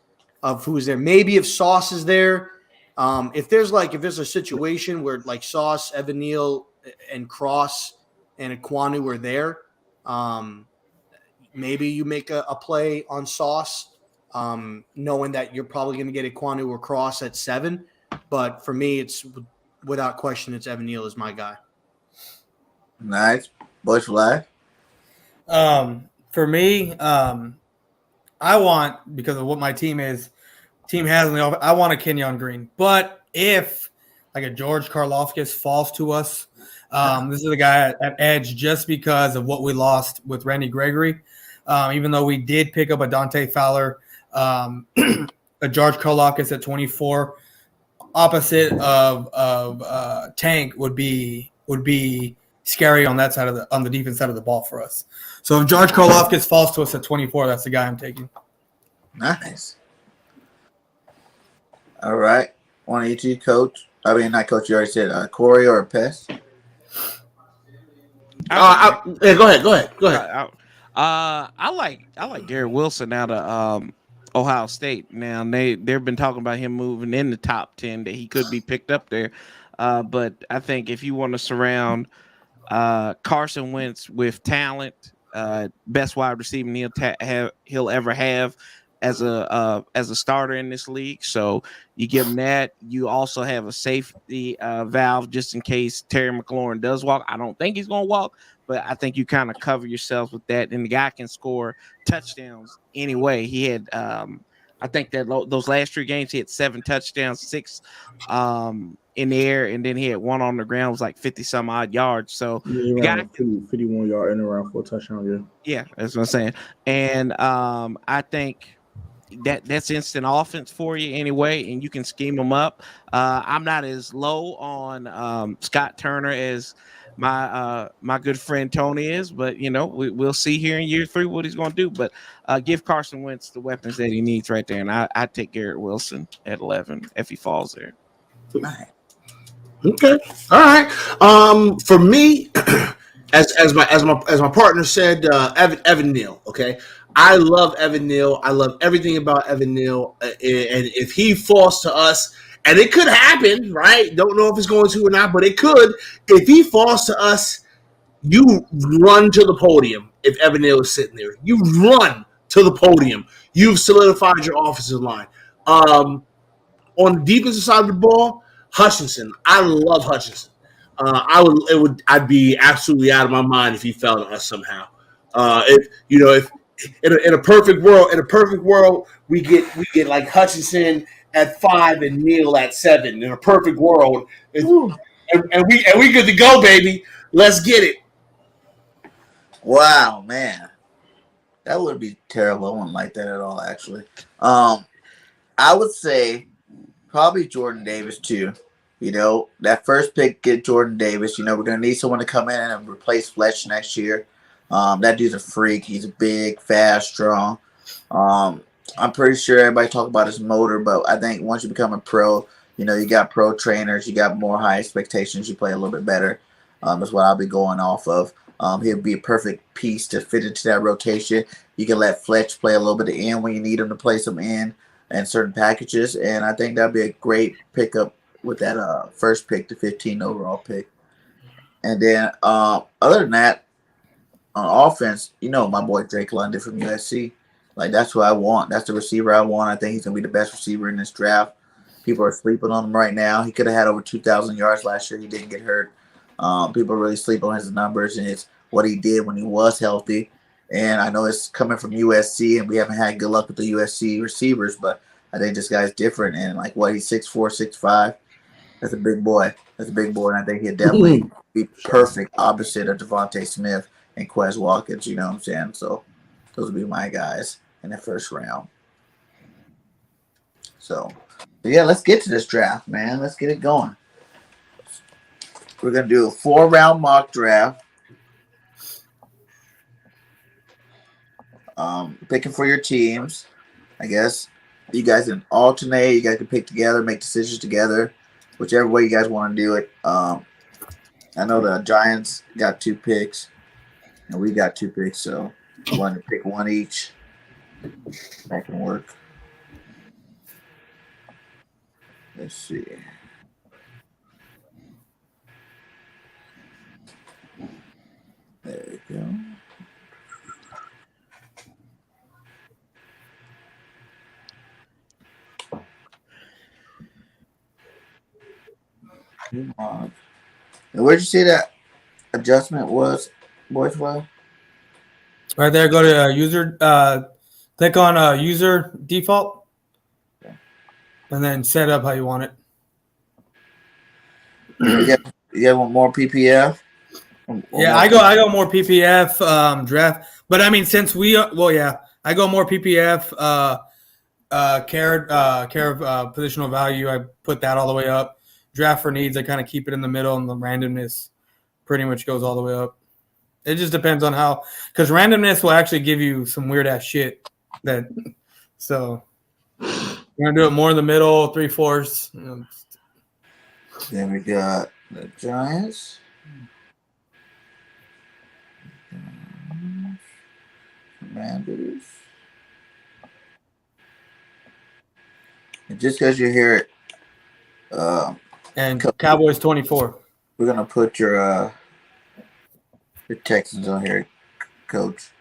of who's there. Maybe if Sauce is there, if there's a situation where like Sauce, Evan Neal, and Cross and Ekwonu are there, maybe you make a play on Sauce, knowing that you're probably going to get Ekwonu or Cross at 7. But for me, it's without question, it's Evan Neal is my guy. Nice. Bush Flag. For me, I want, because of what my team has in the offense, I want a Kenyon Green. But if like a George Karlaftis falls to us, this is a guy at edge just because of what we lost with Randy Gregory. Even though we did pick up a Dante Fowler, a George Karlaftis at 24, opposite of Tank would be scary on that side on the defense side of the ball for us. So if George Karlaftis falls to us at 24, that's the guy I'm taking. Nice. All right. One of you two, coach. I mean, not coach. You already said Corey or Pest. Yeah, go ahead. I like Garrett Wilson out of Ohio State. Now they've been talking about him moving in the top 10 that he could be picked up there. But I think if you want to surround Carson Wentz with talent, best wide receiver he'll ever have as a starter in this league. So you give him that. You also have a safety valve just in case Terry McLaurin does walk. I don't think he's going to walk, but I think you kind of cover yourself with that. And the guy can score touchdowns anyway. He had I think that those last 3 games, he had 7 touchdowns, 6 in the air, and then he had 1 on the ground. It was like 50 some odd yards. So Yeah, the guy, 51 yard in around 4 touchdowns. yeah, that's what I'm saying. And I think that's instant offense for you anyway, and you can scheme them up. I'm not as low on Scott Turner as my good friend Tony is, but we'll see here in year 3 what he's going to do. But give Carson Wentz the weapons that he needs right there, and I take Garrett Wilson at 11 if he falls there. Okay, all right. For me, as my partner said, Evan Neal. Okay, I love Evan Neal. I love everything about Evan Neal. And if he falls to us, and it could happen, right? Don't know if it's going to or not, but it could. If he falls to us, you run to the podium. If Evan Neal is sitting there, you run to the podium. You've solidified your offensive line. On the defensive side of the ball, Hutchinson. I love Hutchinson. I'd be absolutely out of my mind if he fell to us somehow. If in a perfect world, we get like Hutchinson at 5 and Neal at 7. In a perfect world, and we good to go, baby. Let's get it. Wow, man, that would be terrible. I wouldn't like that at all. Actually, I would say probably Jordan Davis too. That first pick, get Jordan Davis. We're gonna need someone to come in and replace Fletch next year. That dude's a freak. He's big, fast, strong. I'm pretty sure everybody talk about his motor, but I think once you become a pro, you got pro trainers, you got more high expectations, you play a little bit better. That's what I'll be going off of. He'll be a perfect piece to fit into that rotation. You can let Fletch play a little bit of end when you need him to play some end and certain packages, and I think that'd be a great pickup with that first pick, the 15 overall pick. And then other than that, on offense, my boy Drake London from USC. Like, that's what I want. That's the receiver I want. I think he's going to be the best receiver in this draft. People are sleeping on him right now. He could have had over 2,000 yards last year. He didn't get hurt. People really sleep on his numbers, and it's what he did when he was healthy. And I know it's coming from USC, and we haven't had good luck with the USC receivers, but I think this guy's different. And, he's 6'4", 6'5". That's a big boy. And I think he'd definitely be perfect opposite of Devontae Smith and Quez Watkins, you know what I'm saying? So those would be my guys in the first round. So yeah, let's get to this draft, man. Let's get it going. We're going to do a 4-round mock draft. Picking for your teams. I guess you guys can alternate. You guys can pick together, make decisions together, whichever way you guys want to do it. I know the Giants got 2 picks, and we got 2 picks, so I wanted to pick 1 each. That can work. Let's see. There we go. And where'd you see that adjustment was, boys? Well, Right there, go to user, click on user default, and then set up how you want it. you want more PPF? Yeah, I go more PPF draft, but I mean, since I go more PPF care of positional value. I put that all the way up. Draft for needs, I kind of keep it in the middle, and the randomness pretty much goes all the way up. It just depends on how, because randomness will actually give you some weird ass shit. We're gonna do it more in the middle, 3/4. Then we got the Giants. Commanders. And just because you hear it, And Cowboys 24. we're gonna put your Texans on here, Coach.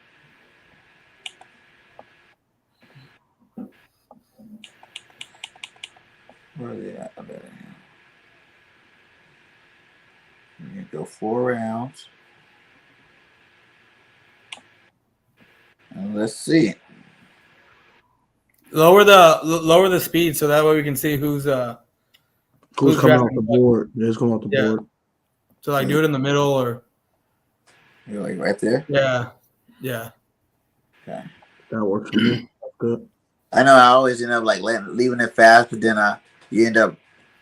Where are they at? I bet we're gonna go 4 rounds. And let's see. Lower the speed so that way we can see who's Who's coming off drafting the what. board? Who's coming off the Yeah. board? So like do it in the middle or You're like right there. yeah. Okay. That works for me. That's good. I know I always end up like leaving it fast, but then you end up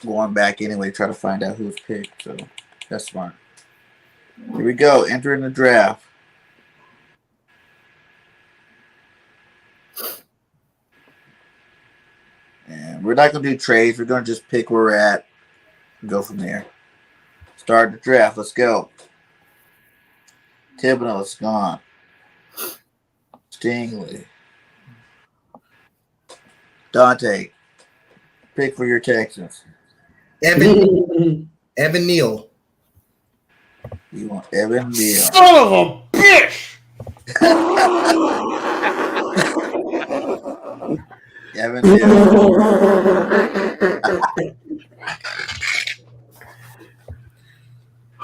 going back anyway, try to find out who's picked. So that's smart. Here we go. Entering the draft. And we're not gonna do trades. We're gonna just pick where we're at and go from there. Start the draft. Let's go. Thibodeau's gone. Stingley. Dante. Pick for your Texans. Evan Neal. You want Evan Neal. Son of a bitch! Evan Neal.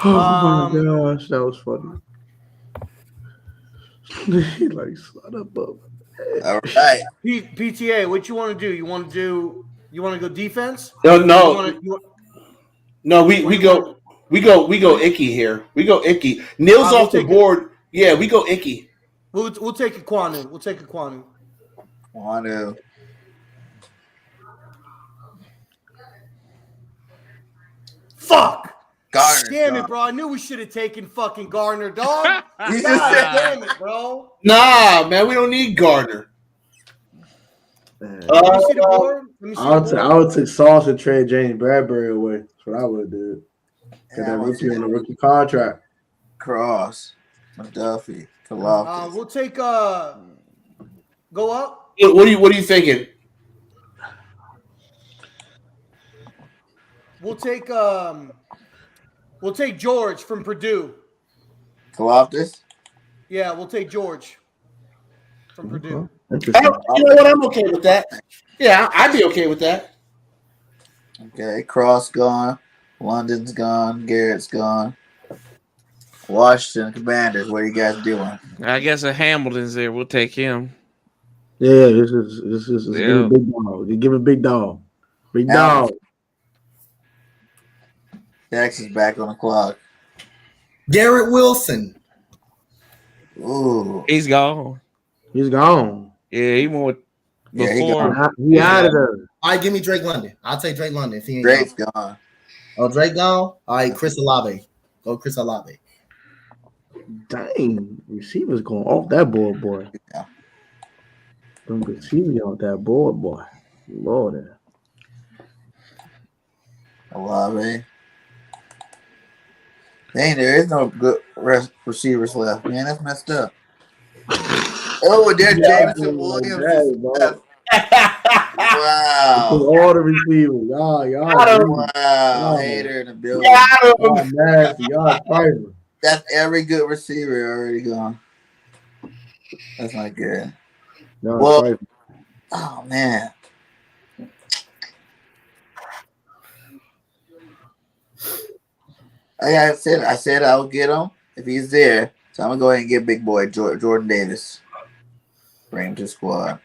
Oh my gosh, that was funny. He like son of a. All right. PTA, what you want to do? You want to go defense? No, we go Icky here. We go Icky. Neil's off the board. Yeah, we go Icky. We'll take a Kwanu. We'll take a Kwanu. Kwanu. Fuck. Garner. Damn it, bro. I knew we should have taken fucking Gardner, dog. You God just said damn it, bro. Nah, man, we don't need Gardner. Let me see the board. I would take Sauce and trade James Bradbury away. That's what I would have did. Get that rookie on a rookie contract. Cross. McDuffie. Kaloftis. We'll take go up. What are you thinking? We'll take George from Purdue. Kaloftis. Yeah, we'll take George from Purdue. You know what? I'm okay with that. Yeah, I'd be okay with that. Okay, Cross gone. London's gone. Garrett's gone. Washington Commanders. What are you guys doing? I guess if Hamilton's there, we'll take him. Yeah, this is give it big dog. Give it big dog. Big dog. Jackson's back on the clock. Garrett Wilson. Ooh. He's gone. He's gone. Yeah, he went before. He out of there. All right, give me Drake London. I'll take Drake London if he ain't Drake's gone. gone. Oh, Drake gone? All right, Chris Olave. Go Chris Olave. Dang, receivers going off that board, boy. Yeah. Them receivers off that board, boy. Lord. Olave. Dang, there is no good receivers left. Man, that's messed up. Oh, there's Jameson Williams. Wow. All the receivers. Wow. Hater in the building. Y'all nasty. Y'all fighting. That's every good receiver already gone. That's not good. Well, oh, man. I said I would get him if he's there. So I'm going to go ahead and get big boy Jordan Davis. Bring him to squad.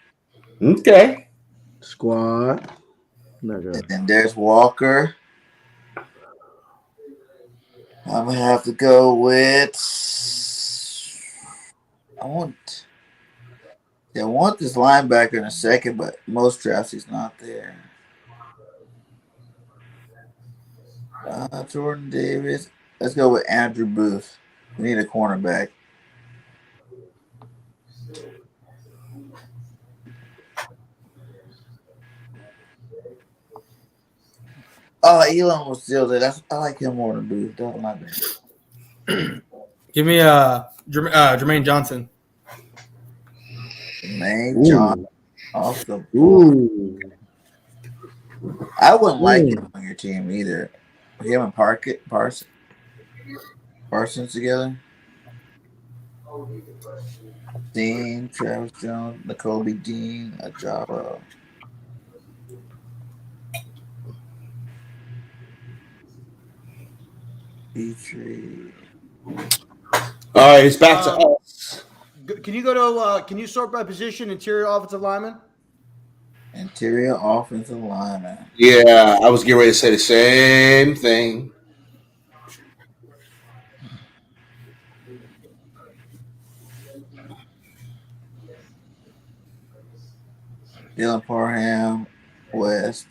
Okay. Squad. And then there's Walker. I'm going to have to go with... I want this linebacker in a second, but most drafts he's not there. Jordan Davis. Let's go with Andrew Booth. We need a cornerback. Oh, Elon was still there. I like him more than Booth. Don't like him. Give me Jermaine Johnson. Man, John Ooh. off the board. Ooh. I wouldn't like Ooh. him on your team either. Him and Parsons together. Dean, Travis Jones, N'Kobe Dean, Ajaba. Petrie. All right, it's back to us. Can you go to? Can you sort by position? Interior offensive lineman. Interior offensive lineman. Yeah, I was getting ready to say the same thing. Dylan Parham, West.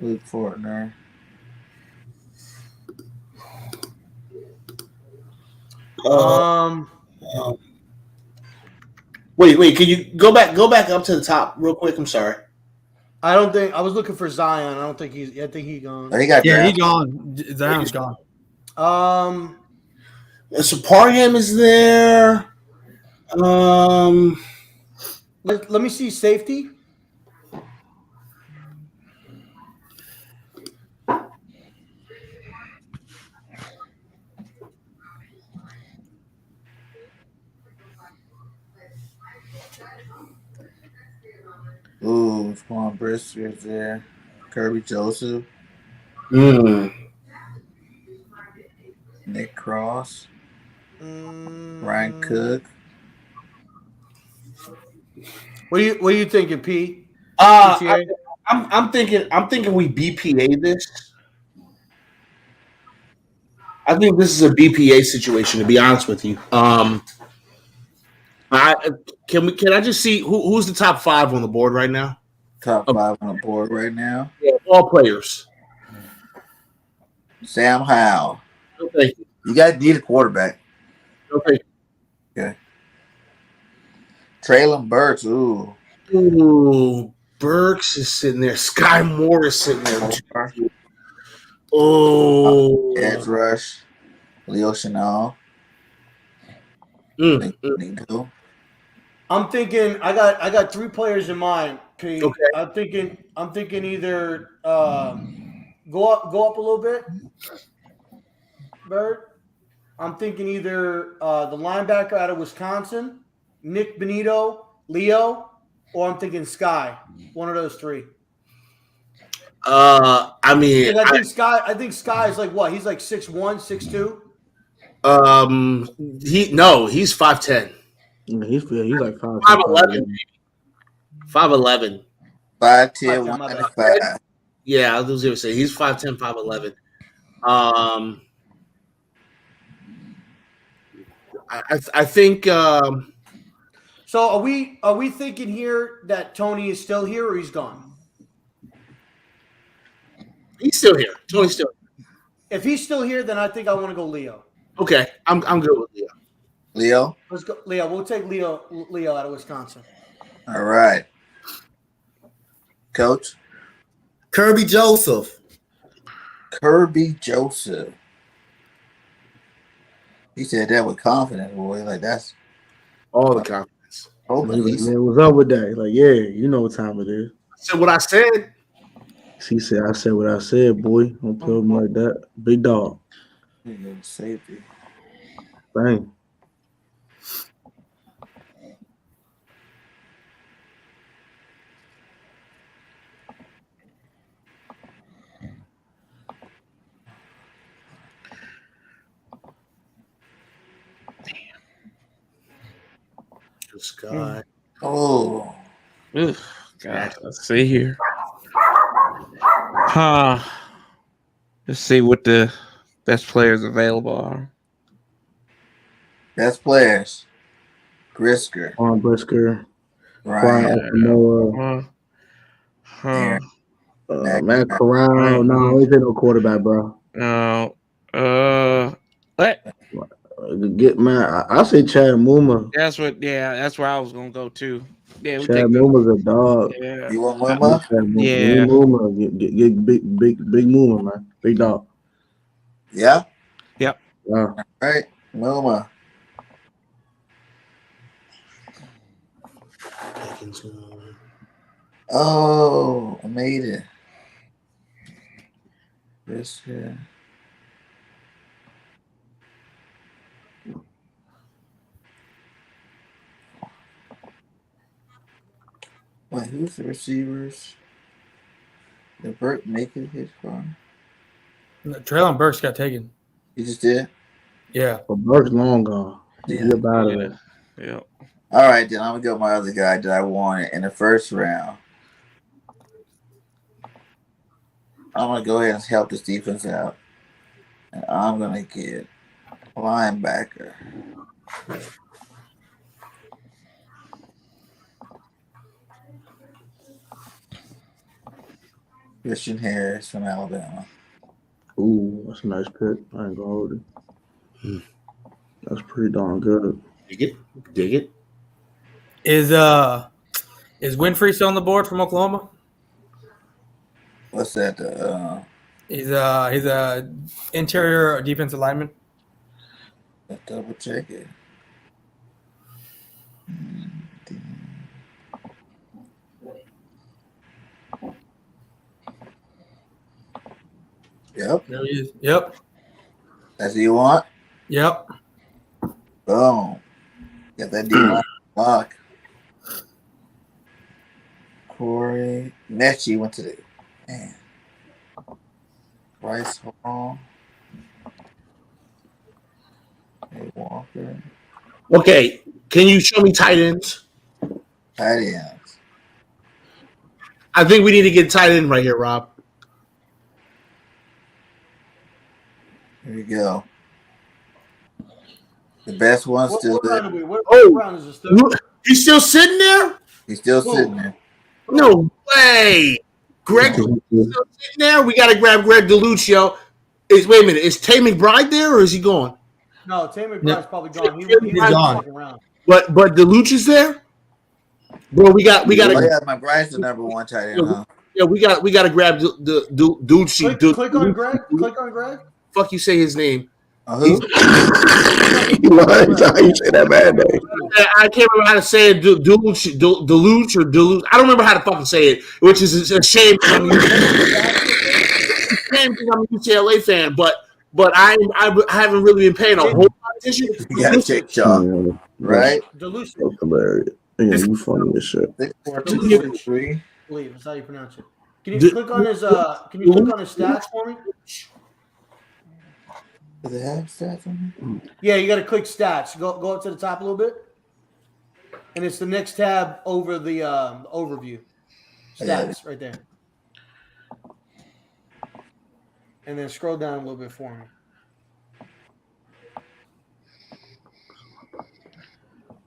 Luke Fortner. Wait. Can you go back up to the top real quick? I'm sorry. I don't think I was looking for Zion. I don't think he's. I think he's gone. Oh, he got Yeah, he's drafted. gone. Zion's gone. So Parham is there. Let me see safety. Ooh, Quan Brisker's there. Kirby Joseph. Nick Cross. Ryan Cook. What are you thinking, P? I'm thinking we BPA this. I think this is a BPA situation, to be honest with you. Can I just see who's the top 5 on the board right now? Top 5 on the board right now. Yeah, all players. Sam Howell. No, thank you. You got to need a quarterback. No, thank Okay. Traylon Burks. you. Ooh, Burks is sitting there. Sky Moore is sitting there. Oh, Edge rush. Leo Chanel. Nico. I'm thinking. I got 3 players in mind, P. Okay. I'm thinking either go up a little bit, Bird. I'm thinking either the linebacker out of Wisconsin, Nick Benito, Leo, or I'm thinking Sky. One of those 3. I mean, I think Sky is like what? He's like 6'1", 6'2". he's 5'10". He's like 5'11". 5'11". 5'10", 195. Yeah, I was going to say he's 5'10", 5'11". I think. So are we thinking here that Tony is still here or he's gone? He's still here. Tony's still here. If he's still here, then I think I want to go Leo. Okay, I'm good with Leo. Leo. Let's go, Leo. We'll take Leo out of Wisconsin. All right. Coach. Kirby Joseph. Kirby Joseph. He said that with confidence, boy. Like that's All the confidence. Man, what's up with that? Like, yeah, you know what time it is. I said what I said. He said, I said what I said, boy. Don't tell me like that. Big dog. Safety. Bang. Sky. Oh. Ugh, God, let's see here. Let's see what the best players available are. Best players. Brisker. On Brisker. Ryan. Noah. Matt Corral. No, he ain't no quarterback, bro. What? get man. I say Chad Muma. That's where I was gonna go too. Yeah, we Chad take the Muma's a dog. yeah. You want Uh, Muma? Yeah. Get big Muma, man. Big dog. Yeah. Yep. Yeah. All right, Muma. Oh, I made it. This here. Wait, who's the receivers? Did Burt make it his far? Traylon Burks got taken. He just did? Yeah. But Burke's long gone. Yeah. He's about it. Yeah. All right, then I'm going to go with my other guy that I wanted in the first round. I'm going to go ahead and help this defense out. And I'm going to get linebacker. Christian Harris from Alabama. Ooh, that's a nice pick. I ain't gonna hold it. That's pretty darn good. Dig it. Is Winfrey still on the board from Oklahoma? What's that? He's a interior defensive lineman. Let's double check it. Yep. There he is. Yep. That's what you want? Yep. Boom. Got that D-line lock. Corey Mechie went to the man. Bryce Hall. Hey Walker. Okay, can you show me tight ends? Tight ends. I think we need to get tight end right here, Rob. Here we go. The best one still What round there. are we? What Oh. round is this? Still? He's still sitting there? He's still sitting there. No way. Greg still sitting there? We got to grab Greg DeLuccio. Wait a minute. Is Tay McBride there or is he gone? No, Tay McBride's probably gone. He He's went gone. the second round. But DeLucci's there? Bro, we got Oh, to yeah, my Bryce the number one tight end, huh? yeah, we got to grab Ducci. Click on Greg. Click on Greg. Fuck you say his name. Who? You say that bad name. I can't remember how to say it. Deluge or Deluge. I don't remember how to fucking say it, which is a shame. I'm a UCLA fan, but I haven't really been paying a whole lot of attention. You gotta check Shaw, right? Delusion. That's hilarious. Yeah, you funny as shit. 6'4", Believe that's how you pronounce it. Can you click on his? Can you click on his stats for me? Does it have stats on it? Yeah, you got to click stats. Go up to the top a little bit, and it's the next tab over the overview. Stats right there, and then scroll down a little bit for me.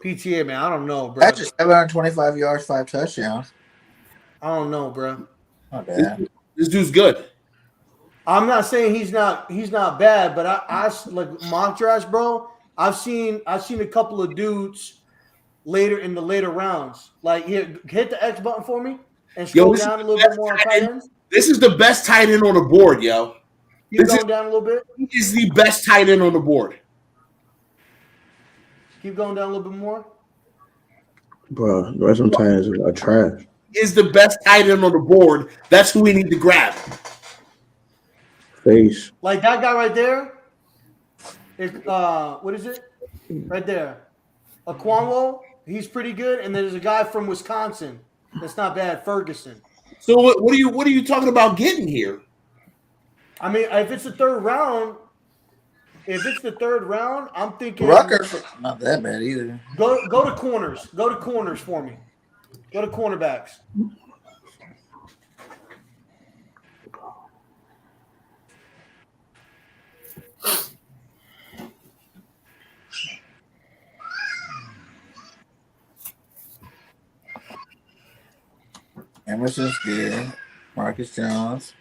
PTA, man, I don't know, bro. That's just 725 yards, 5 touchdowns. I don't know, bro. Not bad. This dude's good. I'm not saying he's not bad, but I like mock drafts, bro. I've seen a couple of dudes later in the later rounds. Like here, hit the X button for me and scroll down a little bit more on tight ends. This is the best tight end on the board, yo. Keep going down a little bit. He is the best tight end on the board. Keep going down a little bit more. Bro, the rest of them tight ends are trash. Is the best tight end on the board. That's who we need to grab. Face. Like that guy right there. Is what is it? Right there. Aquanwo, he's pretty good. And there's a guy from Wisconsin. That's not bad. Ferguson. So what are you talking about getting here? I mean, if it's the third round, I'm thinking Rutgers, not that bad either. Go to corners. Go to corners for me. Go to cornerbacks. Emerson's good. Marcus Jones.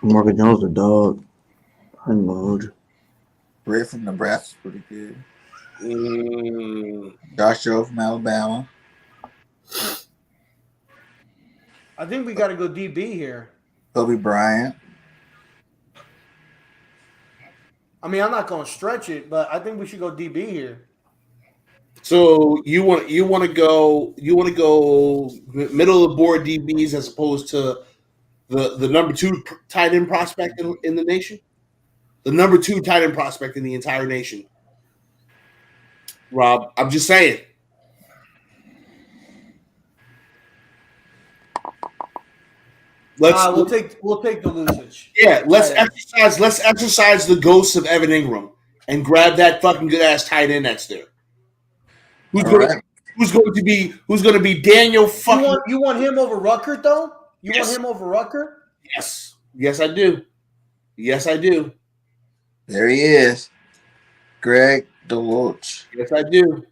Marcus Jones, the dog. I ain't gonna hold you. Britt from Nebraska's pretty good. Mm, Joshua from Alabama. I think we got to go DB here. Kobe Bryant. I mean, I'm not going to stretch it, but I think we should go DB here. so you want to go middle of the board DBs as opposed to the number 2 tight end prospect in the nation, the number 2 tight end prospect in the entire nation. Rob, I'm just saying. We'll take the losage. Yeah, let's exercise the ghosts of Evan Ingram and grab that fucking good ass tight end that's there. Who's going to be Daniel fucking? You want him over Rucker though? You want him over Rucker? Yes, I do. Yes, I do. There he is, Greg DeLoach. Yes, I do.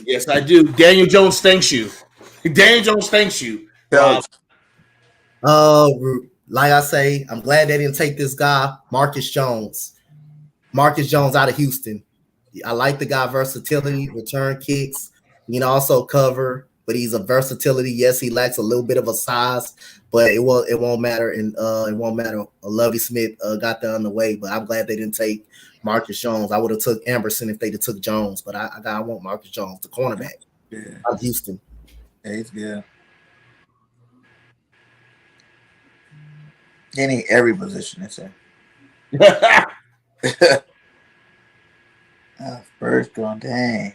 Yes, I do. Daniel Jones thanks you. Daniel Jones thanks you. Coach. Like I say, I'm glad they didn't take this guy, Marcus Jones. Marcus Jones out of Houston. I like the guy versatility, return kicks, also cover, but he's a versatility. Yes, he lacks a little bit of a size, but it won't matter. And it won't matter. Lovey Smith got there on the way, but I'm glad they didn't take Marcus Jones. I would have took Amberson if they'd have took Jones, but I want Marcus Jones, the cornerback out of Houston. Yeah, he's good. He need every position, they say. First going, dang.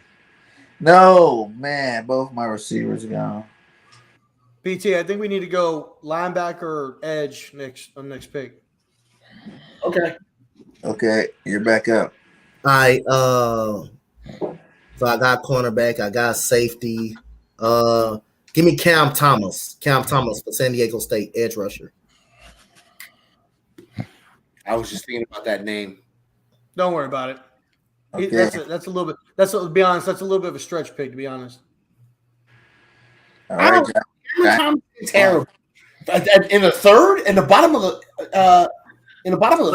No, man, both my receivers are gone. BT, I think we need to go linebacker or edge next pick. Okay, you're back up. All right, so I got cornerback, I got safety. Give me Cam Thomas for San Diego State, edge rusher. I was just thinking about that name. Don't worry about it. Okay. That's a little bit. To be honest, that's a little bit of a stretch pick. To be honest. All right, Cameron Thomas terrible. In the third, in the bottom of the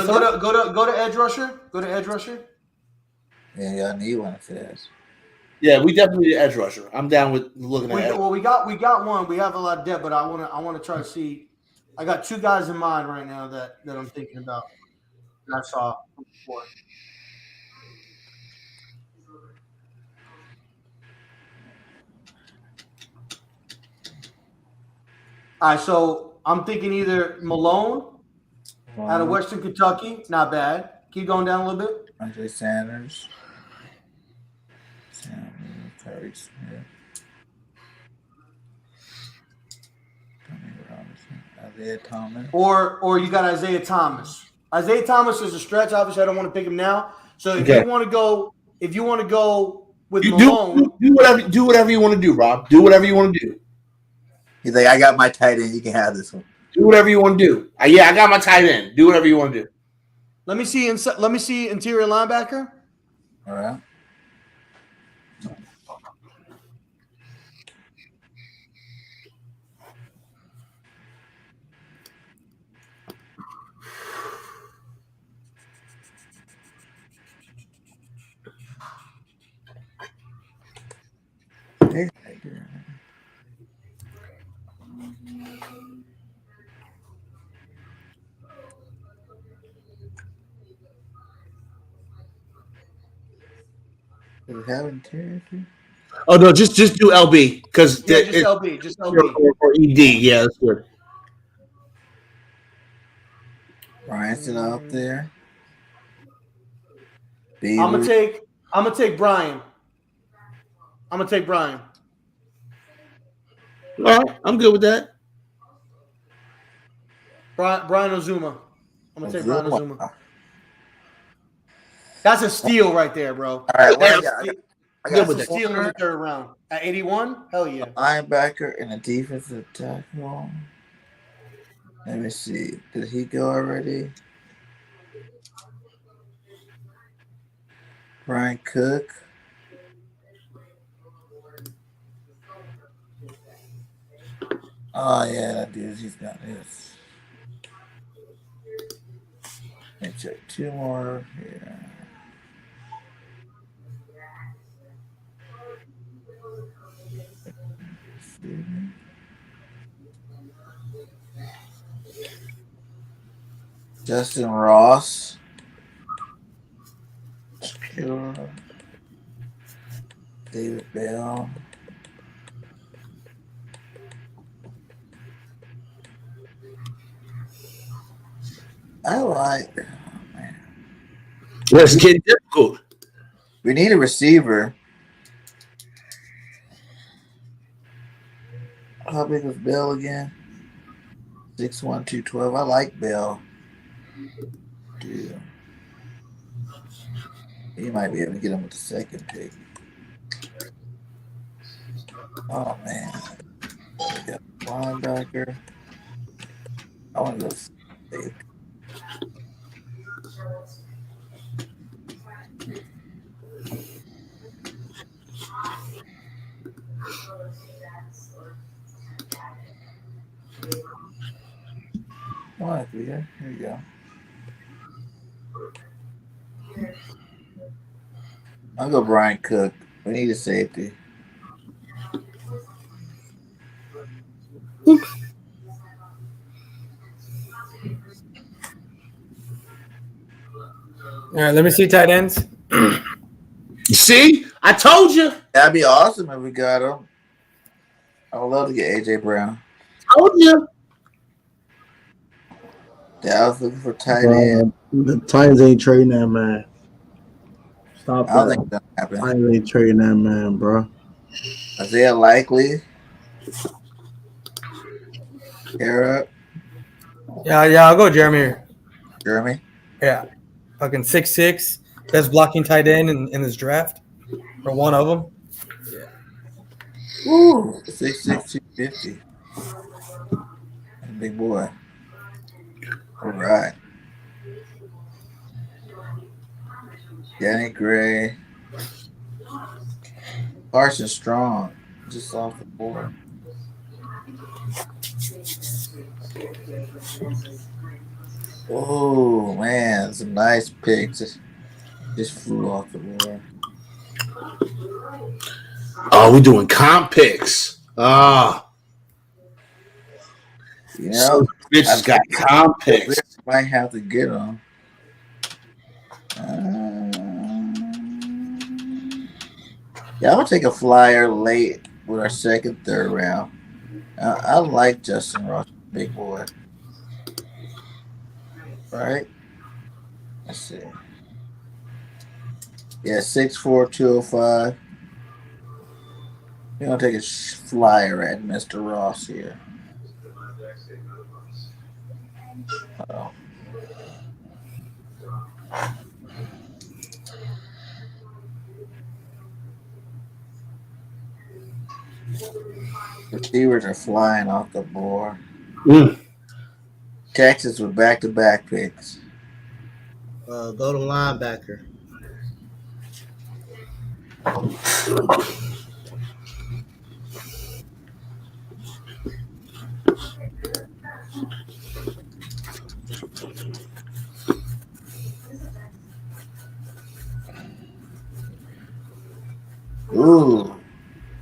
third. Go to edge rusher. Go to edge rusher. Yeah, y'all need one if it is. Yeah, we definitely need an edge rusher. I'm down with looking at it. Well, we got one. We have a lot of depth, but I want to try to see. I got 2 guys in mind right now that I'm thinking about. That I saw before. All right, so I'm thinking either Malone out of Western Kentucky, not bad. Keep going down a little bit. Andre Sanders. Terry Smith. Isaiah Thomas. Or you got Isaiah Thomas. Isaiah Thomas is a stretch. Obviously, I don't want to pick him now. So if you want to go with Malone, do whatever you want to do, Rob. Do whatever you want to do. He's like, I got my tight end. You can have this one. Do whatever you want to do. I got my tight end. Do whatever you want to do. Let me see interior linebacker. All right. Do we have interior? Oh no, just do LB because just LB. Or ED. Yeah, that's good. Brian's still out there. I'm gonna take Brian. All right, I'm good with that. Brian Ozuma. I'm gonna take Brian Ozuma. That's a steal right there, bro. All right, That's a steal in the 3rd round. At 81? Hell yeah. Linebacker and a defensive tackle. Let me see. Did he go already? Brian Cook. Oh, yeah, that dude. He's got this. Let me check 2 more here. Justin Ross. Secure. David Bell. I like. Let's get difficult. We need a receiver. How big was Bell again? 6'1", 212. I like Bell. Dude. He might be able to get him with the second pick. Oh, man. We got linebacker. I want to go safety. Come on, here you go. I'll go Brian Cook. We need a safety. All right, let me see tight ends. You see? I told you. That'd be awesome if we got him. I would love to get AJ Brown. Told you. Yeah, I was looking for tight end. The Titans ain't trading that man. Stop I don't that. think that'll happen. Titans ain't trading that man, bro. Isaiah Likely. Kara. Yeah, I'll go Jeremy. Jeremy. Yeah, fucking 6'6", best blocking tight end in this draft, or one of them. Woo! 6'6", 250. Big boy. All right. Danny Gray. Carson Strong. Just off the board. Oh, man. Some nice picks. Just flew off the board. Oh, we doing comp picks. You know, bitches got comp picks. Might have to get them. Yeah, I'm gonna take a flyer late with our second, third round. I like Justin Ross, big boy. All right. Let's see. Yeah, 6'4", 205. We're gonna take a flyer at Mr. Ross here. Uh-oh. Receivers are flying off the board. Texas with back-to-back picks. Go to linebacker. Ooh,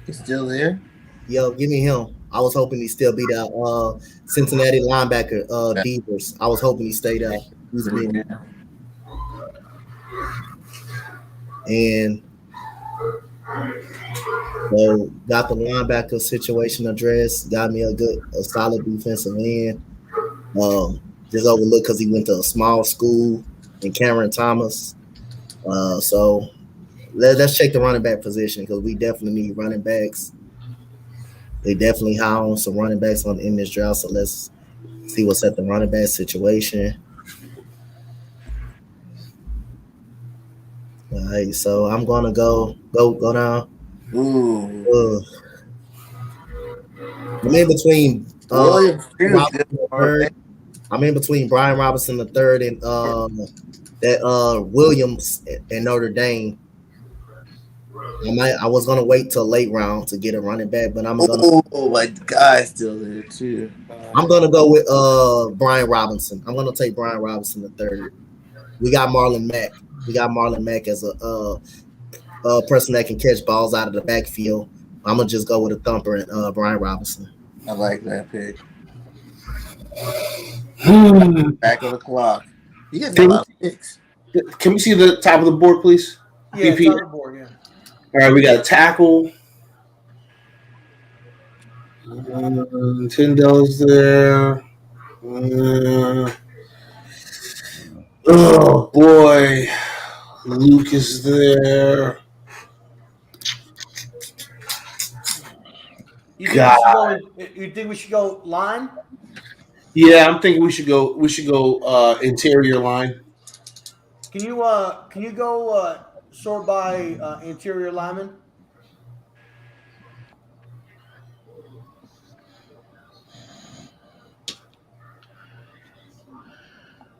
he's still there? Yo, give me him. I was hoping he'd still be that Cincinnati linebacker, Beavers. I was hoping he stayed out. He's been. And so got the linebacker situation addressed. Got me a solid defensive end. Just overlooked because he went to a small school in Cameron Thomas. So let's check the running back position because we definitely need running backs. They definitely high on some running backs in this draft. So let's see what's at the running back situation. All right, so I'm gonna go down. Ooh. I'm in between. I'm in between Brian Robinson III and Williams and Notre Dame. I was gonna wait till late round to get a running back, but I'm gonna. Oh, my guy's still there too. I'm gonna go with Brian Robinson. I'm gonna take Brian Robinson III. We got Marlon Mack. We got Marlon Mack as a person that can catch balls out of the backfield. I'm gonna just go with a thumper and Brian Robinson. I like that pick. Hmm. Back of the clock. You getting a Can, lot of picks. can we see the top of the board, please? Yeah, PP. top of the board. Yeah. All right, we got a tackle. Tyndall's there. Oh boy, Luke is there. You think we should go line? Yeah, I'm thinking we should go. We should go interior line. Can you go sort by interior lineman?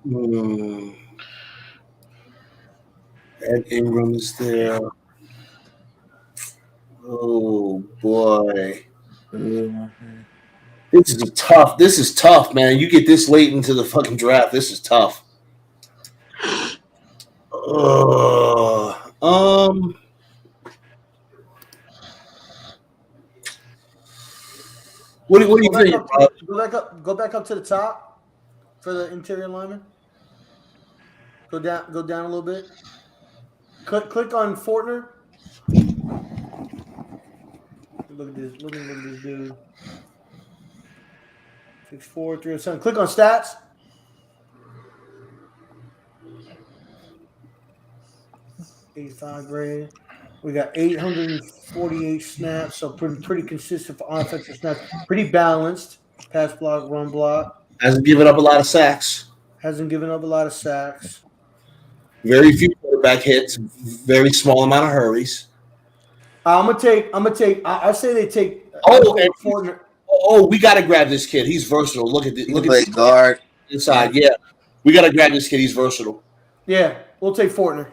Hmm. Ed Ingram is there. Oh boy, this is tough. This is tough, man. You get this late into the fucking draft. This is tough. What do you think? Go back up to the top for the interior lineman. Go down a little bit. Click on Fortner. Look at this dude. 6'4", 307. Click on stats. '85 grade. We got 848 snaps, so pretty consistent for offensive snaps. Pretty balanced. Pass block, run block. Hasn't given up a lot of sacks. Hasn't given up a lot of sacks. Very few quarterback hits. Very small amount of hurries. I'm gonna take. I say they take. Fortner. Oh, we got to grab this kid. He's versatile. Look at this. Look at this guard inside. Yeah, we got to grab this kid. He's versatile. Yeah, we'll take Fortner.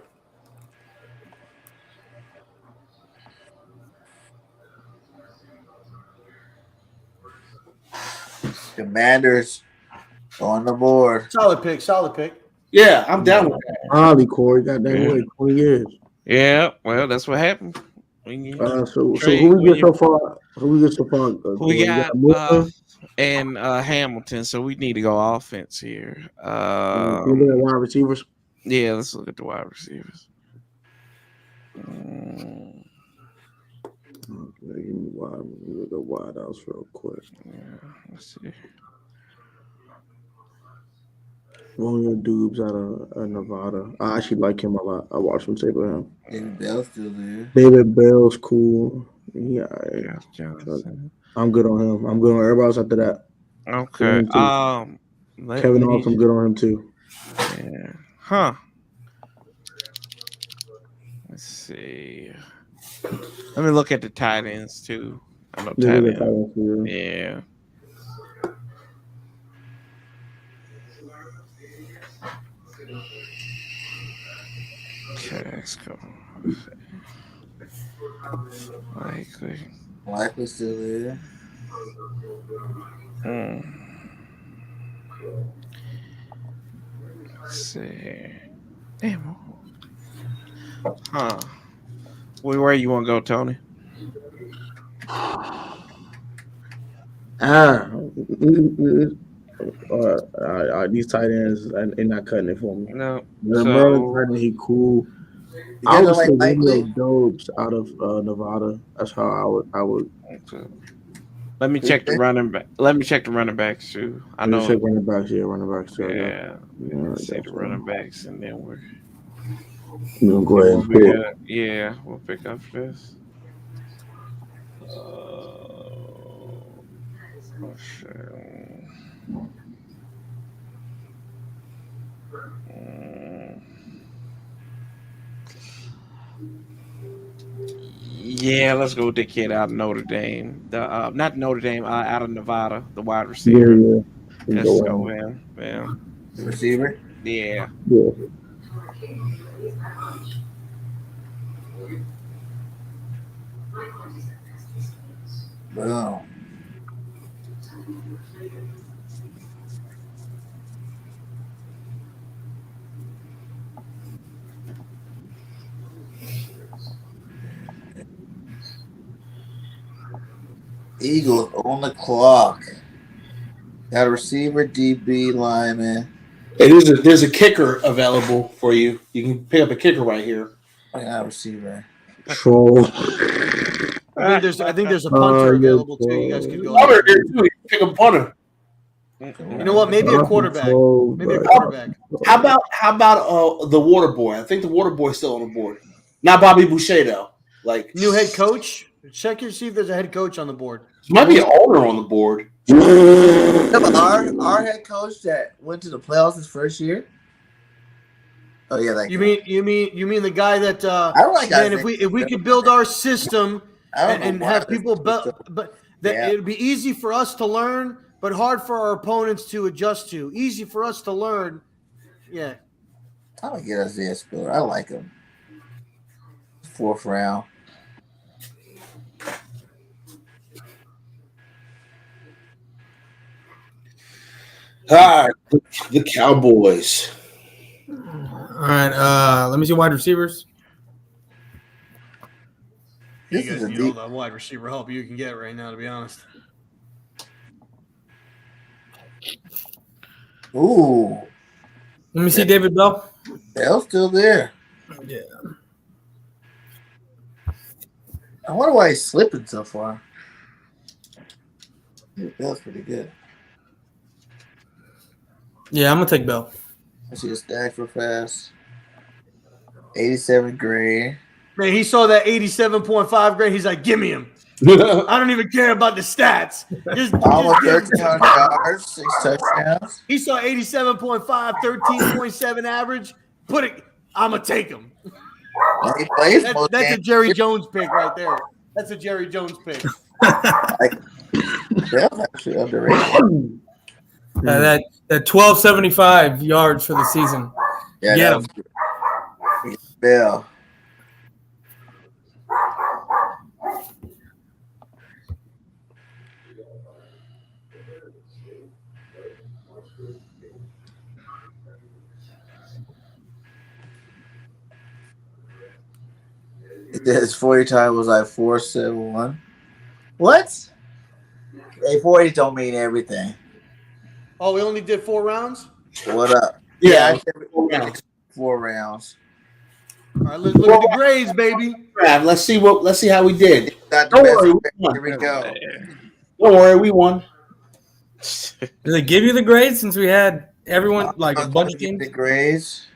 Commanders on the board. Solid pick. Yeah, I'm down with that. Ollie Corey got that way 20 years. Yeah, well, that's what happened. So who we get so far? We got and Hamilton. So we need to go offense here. We look at wide receivers. Yeah, let's look at the wide receivers. Okay, give me look at wide outs real quick. Yeah, let's see. One of your dudes out of Nevada. I actually like him a lot. I watched him tape with him. David Bell's still there. David Bell's cool. Yeah, I'm good on him. I'm good on everybody else after that. Okay. Kevin Austin, I'm good on him too. Yeah. Huh. Let's see. Let me look at the tight ends too. I know tight ends. Yeah. Okay, let's go. Likely still there. Let's see. Damn. Huh. Where you want to go, Tony? These tight ends ain't not cutting it for me. No. Merlin, he cool. I would say Romeo Dobbs out of Nevada. That's how I would. Okay. Let me check the running back. Let me check the running backs too. I know. Check running backs. Yeah, running backs. Yeah. Let's see the running backs, and then we're gonna go ahead and pick. Yeah, we'll pick up this. Yeah, let's go with the kid out of Notre Dame. Not Notre Dame, out of Nevada, the wide receiver. Yeah. Let's go with him. Yeah. The receiver? Yeah. Boom. Eagles on the clock. Got a receiver, DB, lineman. Hey, there's a kicker available for you. You can pick up a kicker right here. I got a receiver. Troll. I think there's a punter available too. You guys could go. Punter here too. You can pick up a punter. You know what? Maybe a quarterback. Maybe a quarterback. How about the water boy? I think the water boy's still on the board. Not Bobby Boucher though. Like New head coach. Check and see if there's a head coach on the board. might be an owner on the board. Yeah, but our head coach that went to the playoffs his first year. Oh yeah, that You guy. mean the guy that? I don't like guys man, that- if we could build our system I don't know and why have this- people, but that Yeah. it'd be easy for us to learn, but hard for our opponents to adjust to. Easy for us to learn. Yeah. I don't get Isaiah Spiller. I like him. 4th round. All right, the Cowboys. All right. Let me see wide receivers. This You is guys a need all deep. the wide receiver help you can get right now, to be honest. Ooh, Let me see David Bell. Bell's still there. Yeah. I wonder why he's slipping so far. Bell's pretty good. Yeah, I'm gonna take Bell. I see a stack real fast. 87 grade. Man, he saw that 87.5 grade. He's like, give me him. I don't even care about the stats. Almost give him. 1,300 yards, 6 touchdowns. He saw 87.5, 13.7 average. Put it. I'm going to take him. He plays most That's a games. Jerry Jones pick right there. That's a Jerry Jones pick. Bell's actually underrated. That 1275 yards for the season. Yeah, Get that was Bell. His 40 time was like 4.71. What? Hey, 40 don't mean everything. Oh, we only did 4 rounds? What up? Yeah, I said 4 rounds. All right, let's look at the grades, baby. Let's see how we did. Got the Don't best worry, we pick. won. Here we go. Don't worry, we won. Did they give you the grades since we had everyone like a bunch of teams? The grades.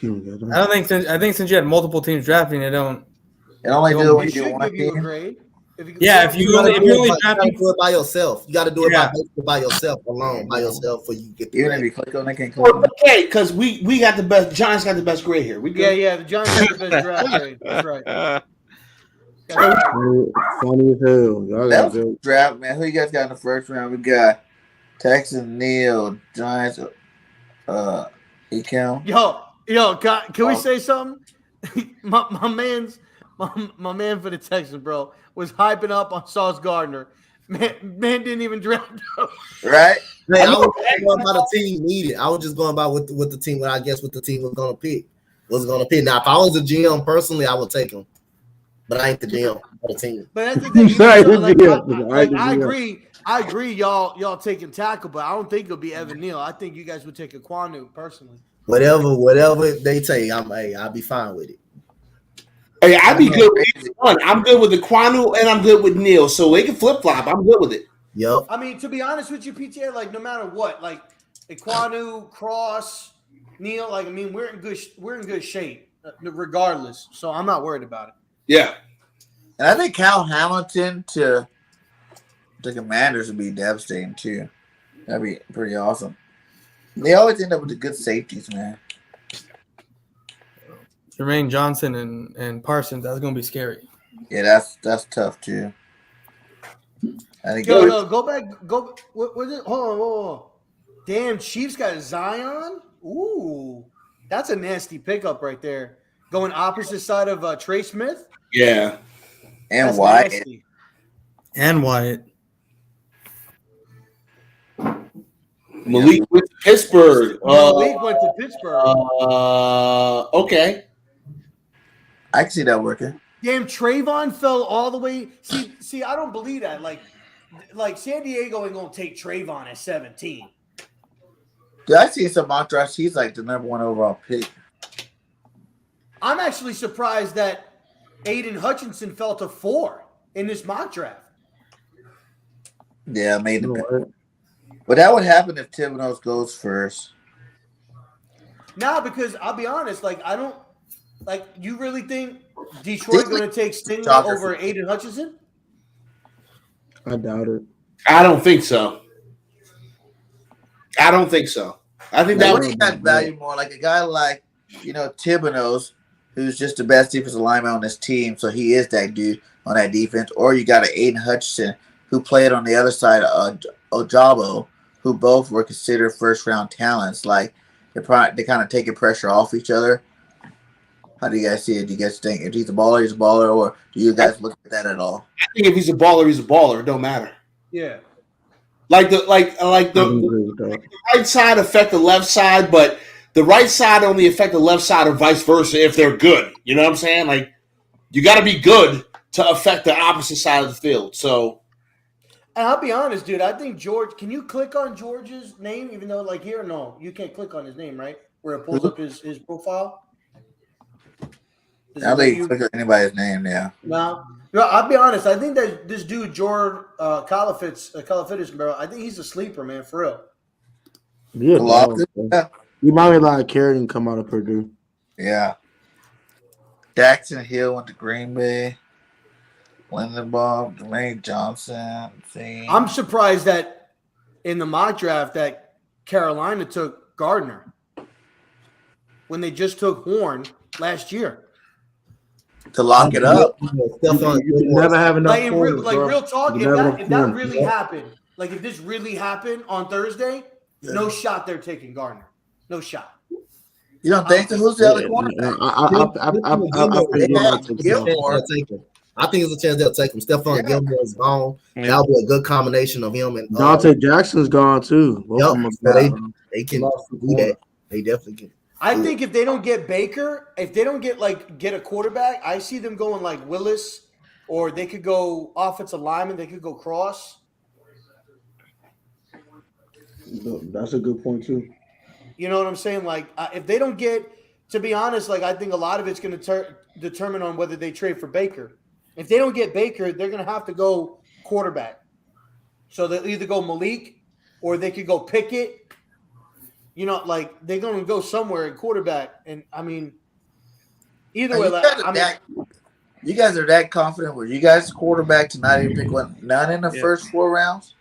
I think since you had multiple teams drafting, they don't. It only They do We when you should do one give you a team. grade. Yeah, if you only drafting. do it by yourself. You got to do it Yeah. by yourself alone, by yourself, for you get the Even if grade. you click on it, can't click on it. Okay, because we got the best. Giants got the best grade here. We good. Yeah, the Giants have the best draft grade. That's right. Funny as hell. Y'all That got was a jokes. draft, man. Who you guys got in the first round? We got Texas Neil, Giants, Ecam. Yo, can we say something? my man for the Texans, bro, was hyping up on Sauce Gardner. Man didn't even draft him. Right? Hey, I was just going by the team needed. I was just going by what the team. What I guess what the team was going to pick. Now, if I was a GM personally, I would take him. But I ain't the GM for the team. But that's the thing. Sorry, Like, yeah. I agree. Y'all taking tackle, but I don't think it'll be Evan Neal. I think you guys would take a Kwanu personally. Whatever they take, I'll be fine with it. Hey, I'd be good with either one. I'm good with the Kwanu and I'm good with Neil, so they can flip flop. I'm good with it. Yep. I mean, to be honest with you, PTA, like no matter what, like Kwanu, Cross, Neal, like I mean, we're in good shape regardless. So I'm not worried about it. Yeah. And I think Cal Hamilton to the Commanders would be devastating too. That'd be pretty awesome. They always end up with the good safeties, man. Jermaine Johnson and Parsons, that's gonna be scary. Yeah, that's tough too. I think Go back. What was it? Hold on. Damn, Chiefs got Zion. Ooh, that's a nasty pickup right there. Going opposite side of Trey Smith. Yeah. and That's Wyatt. nasty. And Wyatt. Malik went to Pittsburgh. Malik went to Pittsburgh. Okay. I can see that working. Damn, Trayvon fell all the way. See, I don't believe that. Like San Diego ain't gonna take Trayvon at 17. Dude, I see some mock drafts. He's like the number 1 overall pick. I'm actually surprised that Aiden Hutchinson fell to 4 in this mock draft. Yeah, maybe. But that would happen if Thibodeau goes first. Nah, because I'll be honest, like I don't like. You really think Detroit going to take Stingley over Aiden Hutchinson? I doubt it. I don't think so. I think that would he got value more, like a guy like Thibodeau's, who's just the best defensive lineman on this team, so he is that dude on that defense. Or you got an Aiden Hutchinson who played on the other side of Ojabo, who both were considered first-round talents. Like they kind of taking pressure off each other. How do you guys see it? Do you guys think if he's a baller, he's a baller, or do you guys look at that at all? I think if he's a baller, he's a baller. It don't matter. Yeah. Like the right side affect the left side, but the right side only affect the left side or vice versa if they're good. You know what I'm saying? Like you got to be good to affect the opposite side of the field. So, and I'll be honest, dude. I think George. Can you click on George's name? Even though, like here, no, you can't click on his name, right? Where it pulls up his profile. I think you click on anybody's name, yeah. No, I'll be honest. I think that this dude, George Kalafidis, bro, I think he's a sleeper, man, for real. Yeah, you might be like Kerrigan come out of Purdue. Yeah. Jackson Hill went to Green Bay. Lindenbaum, Jermaine Johnson. I'm surprised that in the mock draft that Carolina took Gardner when they just took Horn last year. To lock it up. You never have enough. Real talk. If that really happened, like if this really happened on Thursday, no shot they're taking Gardner. No shot. You don't think so? Who's the other corner? I think there's a chance they'll take him. Stephon Gilmore is gone. That'll be a good combination of him and Dante Jackson's gone too. They can do that. They definitely can. I think if they don't get Baker, if they don't get a quarterback, I see them going like Willis, or they could go offensive lineman. They could go cross. That's a good point too. You know what I'm saying? Like if they don't get, to be honest, like I think a lot of it's going to determine on whether they trade for Baker. If they don't get Baker, they're going to have to go quarterback. So they'll either go Malik or they could go Pickett. You know, like they're going to go somewhere in quarterback. And I mean, either way, you guys are that confident with you guys quarterback to not even pick one, none in the first 4 rounds?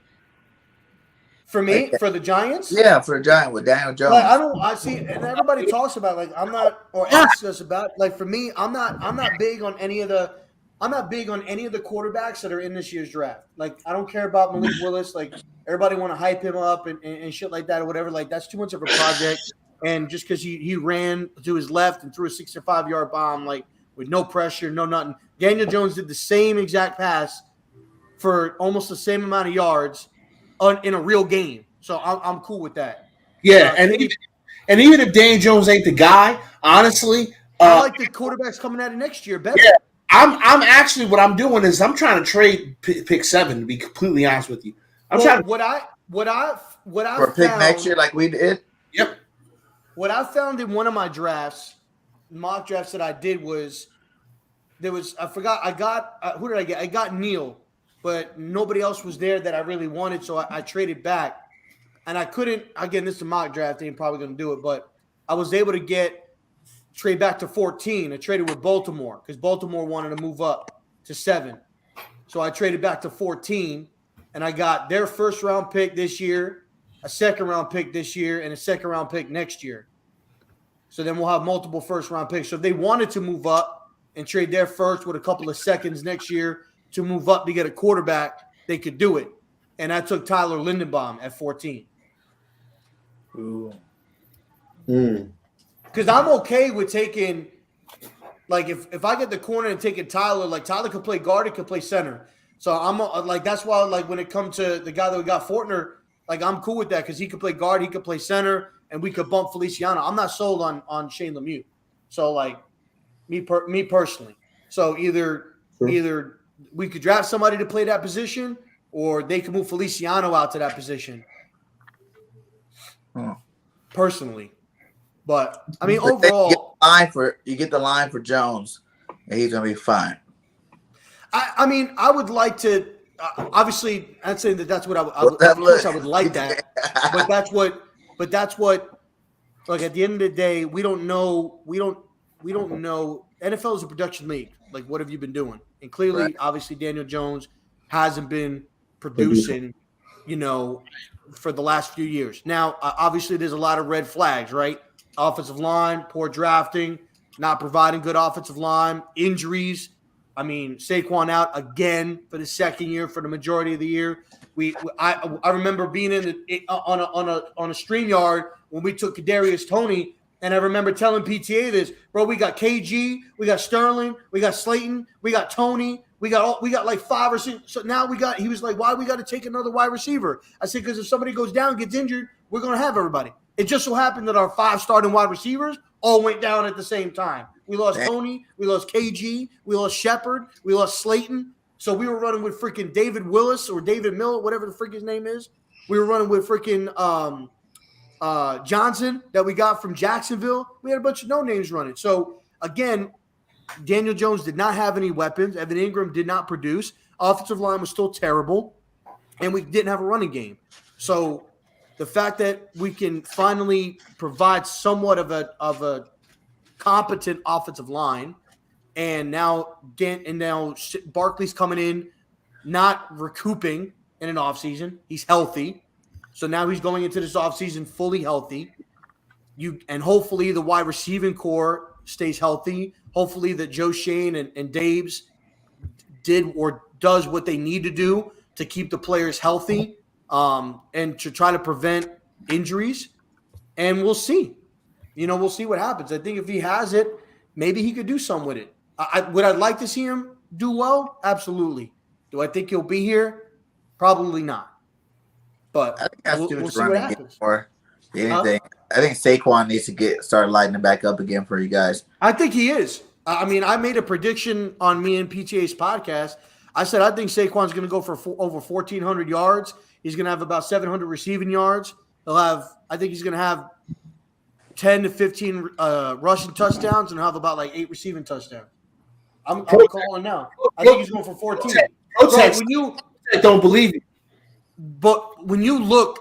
For me, for the Giants? Yeah, for the Giants with Daniel Jones. Like, I see, and everybody talks about I'm not, or asks us about, like for me, I'm not big on any of the quarterbacks that are in this year's draft. Like I don't care about Malik Willis. Like everybody want to hype him up and shit like that or whatever. Like that's too much of a project. And just because he ran to his left and threw a 65-yard bomb, like with no pressure, no nothing. Daniel Jones did the same exact pass for almost the same amount of yards in a real game. So I'm cool with that. Yeah, and even if Daniel Jones ain't the guy, honestly, I like the quarterbacks coming out of next year better. Yeah, I'm actually what I'm doing is I'm trying to trade pick 7. To be completely honest with you, what I for pick next year like we did. Yep. What I found in one of my mock drafts that I did was I got who did I get? I got Neal. But nobody else was there that I really wanted, so I traded back. And I couldn't, again, this is a mock draft, they ain't probably going to do it, but I was able to trade back to 14. I traded with Baltimore because Baltimore wanted to move up to 7. So I traded back to 14, and I got their first-round pick this year, a second-round pick this year, and a second-round pick next year. So then we'll have multiple first-round picks. So if they wanted to move up and trade their first with a couple of seconds next year, to move up to get a quarterback, they could do it. And I took Tyler Lindenbaum at 14. Ooh. Because I'm okay with taking, like, if I get the corner and taking Tyler, like, Tyler could play guard, he could play center. So I'm like, that's why, like, when it comes to the guy that we got, Fortner, like, I'm cool with that because he could play guard, he could play center, and we could bump Feliciano. I'm not sold on Shane Lemieux. So, like, me personally. So either we could draft somebody to play that position, or they could move Feliciano out to that position. Personally, but I mean, overall, you get the line for Jones, and he's gonna be fine. I mean, I would like to. Obviously, I'd say that's what of course I would like that, but that's what. Like at the end of the day, we don't know. NFL is a production league. Like, what have you been doing? And clearly, Right. obviously, Daniel Jones hasn't been producing, for the last few years. Now, obviously, there's a lot of red flags, right? Offensive line, poor drafting, not providing good offensive line, injuries. I mean, Saquon out again for the second year for the majority of the year. I remember being on a StreamYard when we took Kadarius Toney, and I remember telling PTA this, bro. We got KG, we got Sterling, we got Slayton, we got Toney, we got like 5 or 6. So now he was like, why we got to take another wide receiver? I said, because if somebody goes down, gets injured, we're gonna have everybody. It just so happened that our 5 starting wide receivers all went down at the same time. We lost Toney, we lost KG, we lost Shepard, we lost Slayton. So we were running with freaking David Willis or David Miller, whatever the freak his name is. We were running with freaking Johnson that we got from Jacksonville. We had a bunch of no names running. So again, Daniel Jones did not have any weapons. Evan Ingram did not produce. Offensive line was still terrible, and we didn't have a running game. So the fact that we can finally provide somewhat of a competent offensive line, and now Barkley's coming in, not recouping in an offseason. He's healthy. So now he's going into this offseason fully healthy. And hopefully the wide receiving core stays healthy. Hopefully that Joe Shane and Daves did or does what they need to do to keep the players healthy, and to try to prevent injuries. And we'll see. We'll see what happens. I think if he has it, maybe he could do something with it. Would I like to see him do well? Absolutely. Do I think he'll be here? Probably not. But I think that's we'll see what happens. Or anything. I think Saquon needs to start lighting it back up again for you guys. I think he is. I mean, I made a prediction on me and PTA's podcast. I said I think Saquon's going to go for over 1,400 yards. He's going to have about 700 receiving yards. I think he's going to have 10 to 15 rushing touchdowns and have about like 8 receiving touchdowns. I'm calling now. I think he's going for 14. Protest. I don't believe you. But when you look,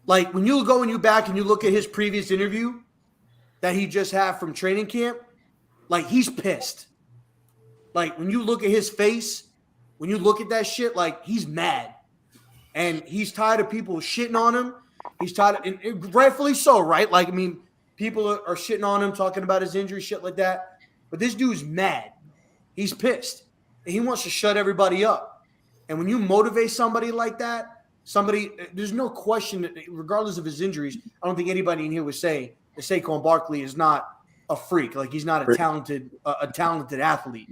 like when you go and you back and you look at his previous interview that he just had from training camp, like he's pissed. Like when you look at his face, when you look at that shit, like he's mad. And he's tired of people shitting on him. He's tired, and rightfully so, right? Like, I mean, people are shitting on him, talking about his injury, shit like that. But this dude's mad. He's pissed. And he wants to shut everybody up. And when you motivate somebody like that, there's no question that regardless of his injuries, I don't think anybody in here would say that Saquon Barkley is not a freak. Like he's not a talented athlete.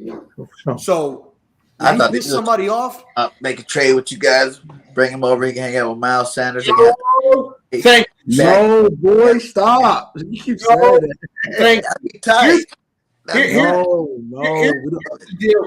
So I thought piss somebody off. Make a trade with you guys, bring him over. He can hang out with Miles Sanders again. Thank you. No, boy, stop. You keep saying that. Thank Tight. No.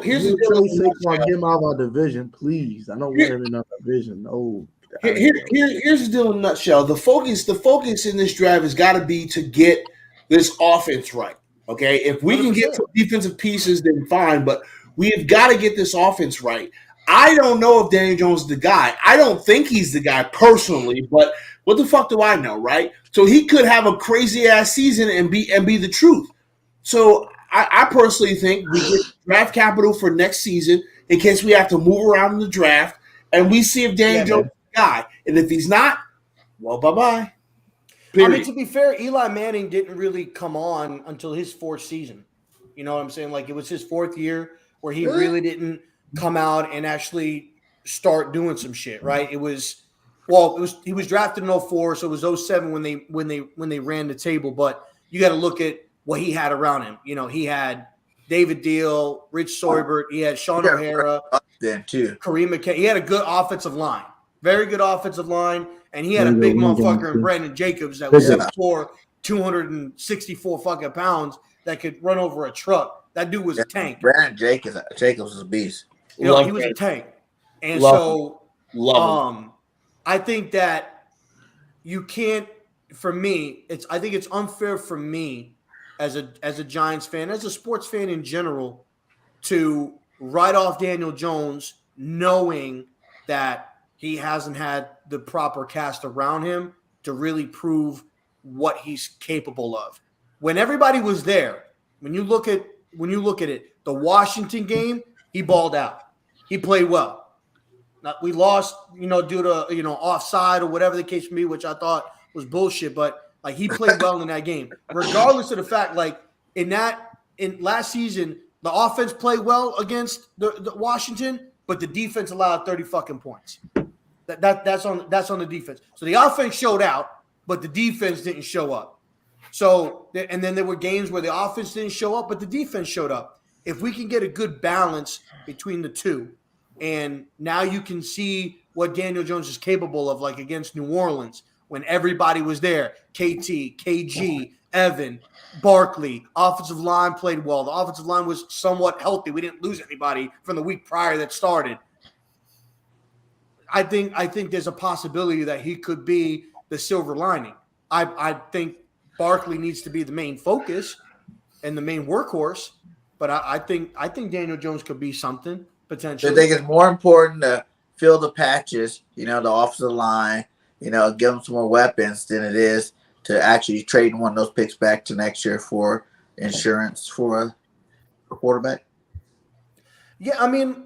Here's the deal. Saquon, get him out of our division, please. I don't want him in our division. No. Here's the deal in a nutshell. The focus in this draft has got to be to get this offense right. Okay, if we can get some defensive pieces, then fine. But we've got to get this offense right. I don't know if Daniel Jones is the guy. I don't think he's the guy personally, but what the fuck do I know, right? So he could have a crazy ass season and be the truth. So I personally think we get draft capital for next season in case we have to move around in the draft, and we see if Daniel Jones is the guy. And if he's not, well, bye-bye. I mean, to be fair, Eli Manning didn't really come on until his 4th season. You know what I'm saying? Like it was his 4th year where he really didn't come out and actually start doing some shit, right? He was drafted in 04, so it was 07 when they ran the table. But you got to look at what he had around him. You know, he had David Deal, Rich Soibert, he had Sean O'Hara, then too. Kareem McKay. He had a good offensive line, very good offensive line, and he had a big motherfucker in Brandon Jacobs that was 6'4", 264 fucking pounds that could run over a truck. That dude was a tank. Brandon Jacobs is a beast. You know, he was a tank. And Love him. I think that you can't. For me, I think it's unfair for me as a Giants fan, as a sports fan in general, to write off Daniel Jones knowing that he hasn't had the proper cast around him to really prove what he's capable of. When everybody was there, when you look at it, the Washington game, he balled out. He played well. Now, we lost, due to offside or whatever the case may be, which I thought was bullshit. But like he played well in that game, regardless of the fact, like in last season, the offense played well against the Washington, but the defense allowed 30 fucking points. That's on the defense. So the offense showed out, but the defense didn't show up. So and then there were games where the offense didn't show up, but the defense showed up. If we can get a good balance between the two, and now you can see what Daniel Jones is capable of, like against New Orleans when everybody was there, KT, KG, Evan, Barkley, offensive line played well. The offensive line was somewhat healthy. We didn't lose anybody from the week prior that started. I think there's a possibility that he could be the silver lining. I think Barkley needs to be the main focus and the main workhorse, but I think Daniel Jones could be something potentially. I think it's more important to fill the patches, the offensive line, give them some more weapons than it is to actually trade one of those picks back to next year for insurance for a quarterback. Yeah, I mean,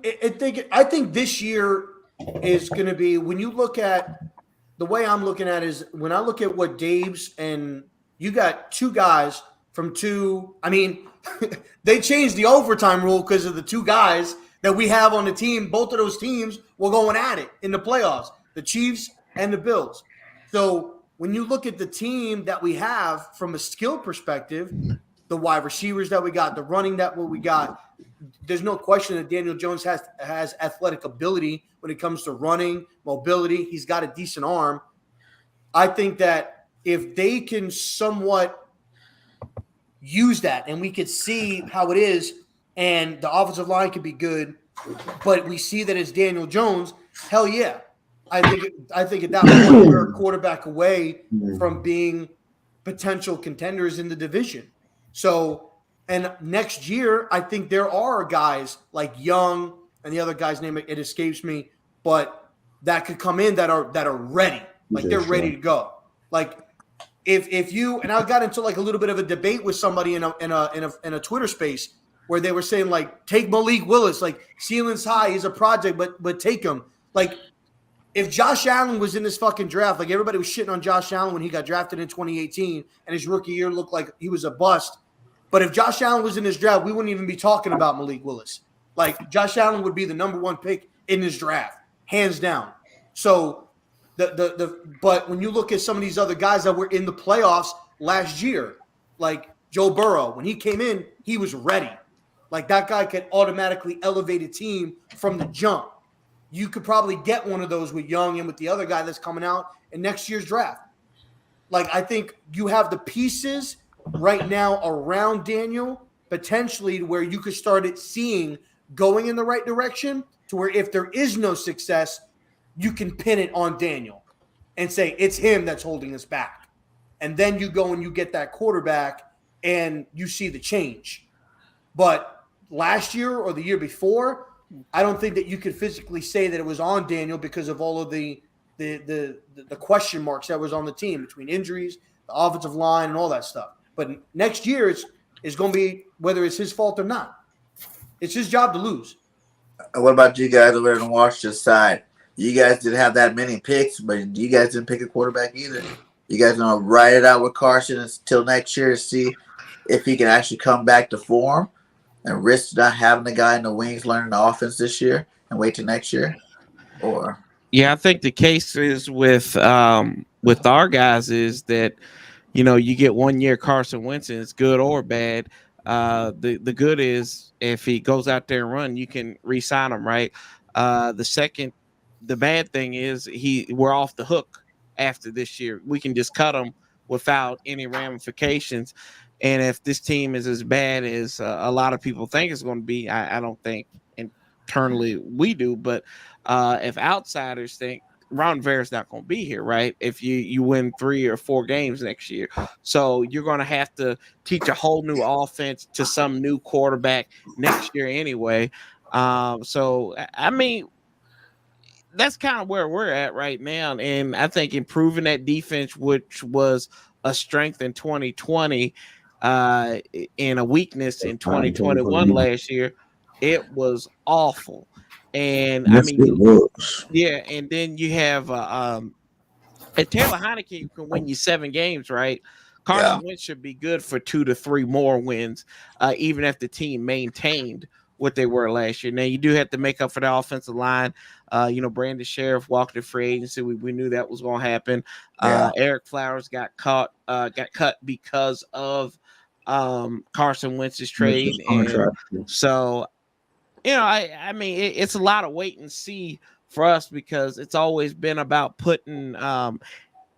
I think this year is going to be, when you look at the way I'm looking at it is when I look at what Dave's, and you got two guys from two. I mean, they changed the overtime rule because of the two guys that we have on the team. Both of those teams were going at it in the playoffs, the Chiefs and the Bills. So when you look at the team that we have from a skill perspective, the wide receivers that we got, the running that what we got, there's no question that Daniel Jones has athletic ability when it comes to running, mobility. He's got a decent arm. I think that if they can somewhat use that and we could see how it is, and the offensive line could be good, but we see that it's Daniel Jones, hell yeah. I think at that point we're a quarterback away from being potential contenders in the division. So, and next year, I think there are guys like Young and the other guy's name, it escapes me, but that could come in that are ready. Like they're ready to go. Like if you, and I got into like a little bit of a debate with somebody in a Twitter space where they were saying like, take Malik Willis, like ceiling's high, he's a project, but take him. Like if Josh Allen was in this fucking draft, like everybody was shitting on Josh Allen when he got drafted in 2018 and his rookie year looked like he was a bust. But if Josh Allen was in this draft, we wouldn't even be talking about Malik Willis. Like Josh Allen would be the number one pick in this draft, hands down. So but when you look at some of these other guys that were in the playoffs last year, like Joe Burrow, when he came in, he was ready. Like that guy could automatically elevate a team from the jump. You could probably get one of those with Young and with the other guy that's coming out in next year's draft. Like I think you have the pieces right now around Daniel potentially to where you could start it seeing going in the right direction to where if there is no success, you can pin it on Daniel and say it's him that's holding us back. And then you go and you get that quarterback and you see the change. But last year or the year before, I don't think that you could physically say that it was on Daniel because of all of the question marks that was on the team between injuries, the offensive line, and all that stuff. But next year it's going to be whether it's his fault or not. It's his job to lose. What about you guys over on the Washington side? You guys didn't have that many picks, but you guys didn't pick a quarterback either. You guys going to ride it out with Carson until next year to see if he can actually come back to form and risk not having the guy in the wings learning the offense this year and wait till next year? Or yeah, I think the case is with our guys is that you get 1 year Carson Wentz and it's good or bad. The good is if he goes out there and run, you can re-sign him, right? The bad thing is we're off the hook after this year. We can just cut him without any ramifications. And if this team is as bad as a lot of people think it's going to be, I don't think internally we do, but if outsiders think Ron Rivera's not going to be here, right? If you win 3 or 4 games next year, so you're going to have to teach a whole new offense to some new quarterback next year anyway. So I mean, that's kind of where we're at right now, and I think improving that defense, which was a strength in 2020, and a weakness in 2021 last year, it was awful. And I Yes, mean, it was. yeah, and then you have and Taylor Heineke can win you 7 games, right? Carson Wentz should be good for 2 to 3 more wins, even if the team maintained what they were last year. Now you do have to make up for the offensive line. Brandon Sheriff walked in free agency. We knew that was going to happen. Eric Flowers got cut because of Carson Wentz's trade, and so I mean it's a lot of wait and see for us because it's always been about putting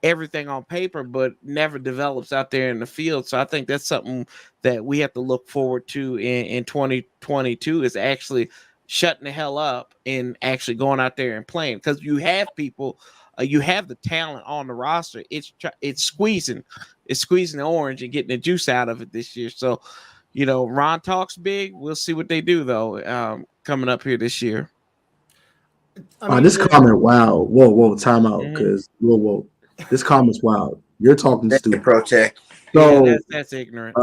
everything on paper, but never develops out there in the field. So I think that's something that we have to look forward to in 2022 is actually shutting the hell up and actually going out there and playing, because you have people, you have the talent on the roster. It's squeezing the orange and getting the juice out of it this year. So, Ron talks big. We'll see what they do though, coming up here this year. I mean, This comment, wow. Whoa, time out. Mhm. Because, whoa. This comment's wild. You're talking stupid. Protect. So, Yeah, that's ignorant.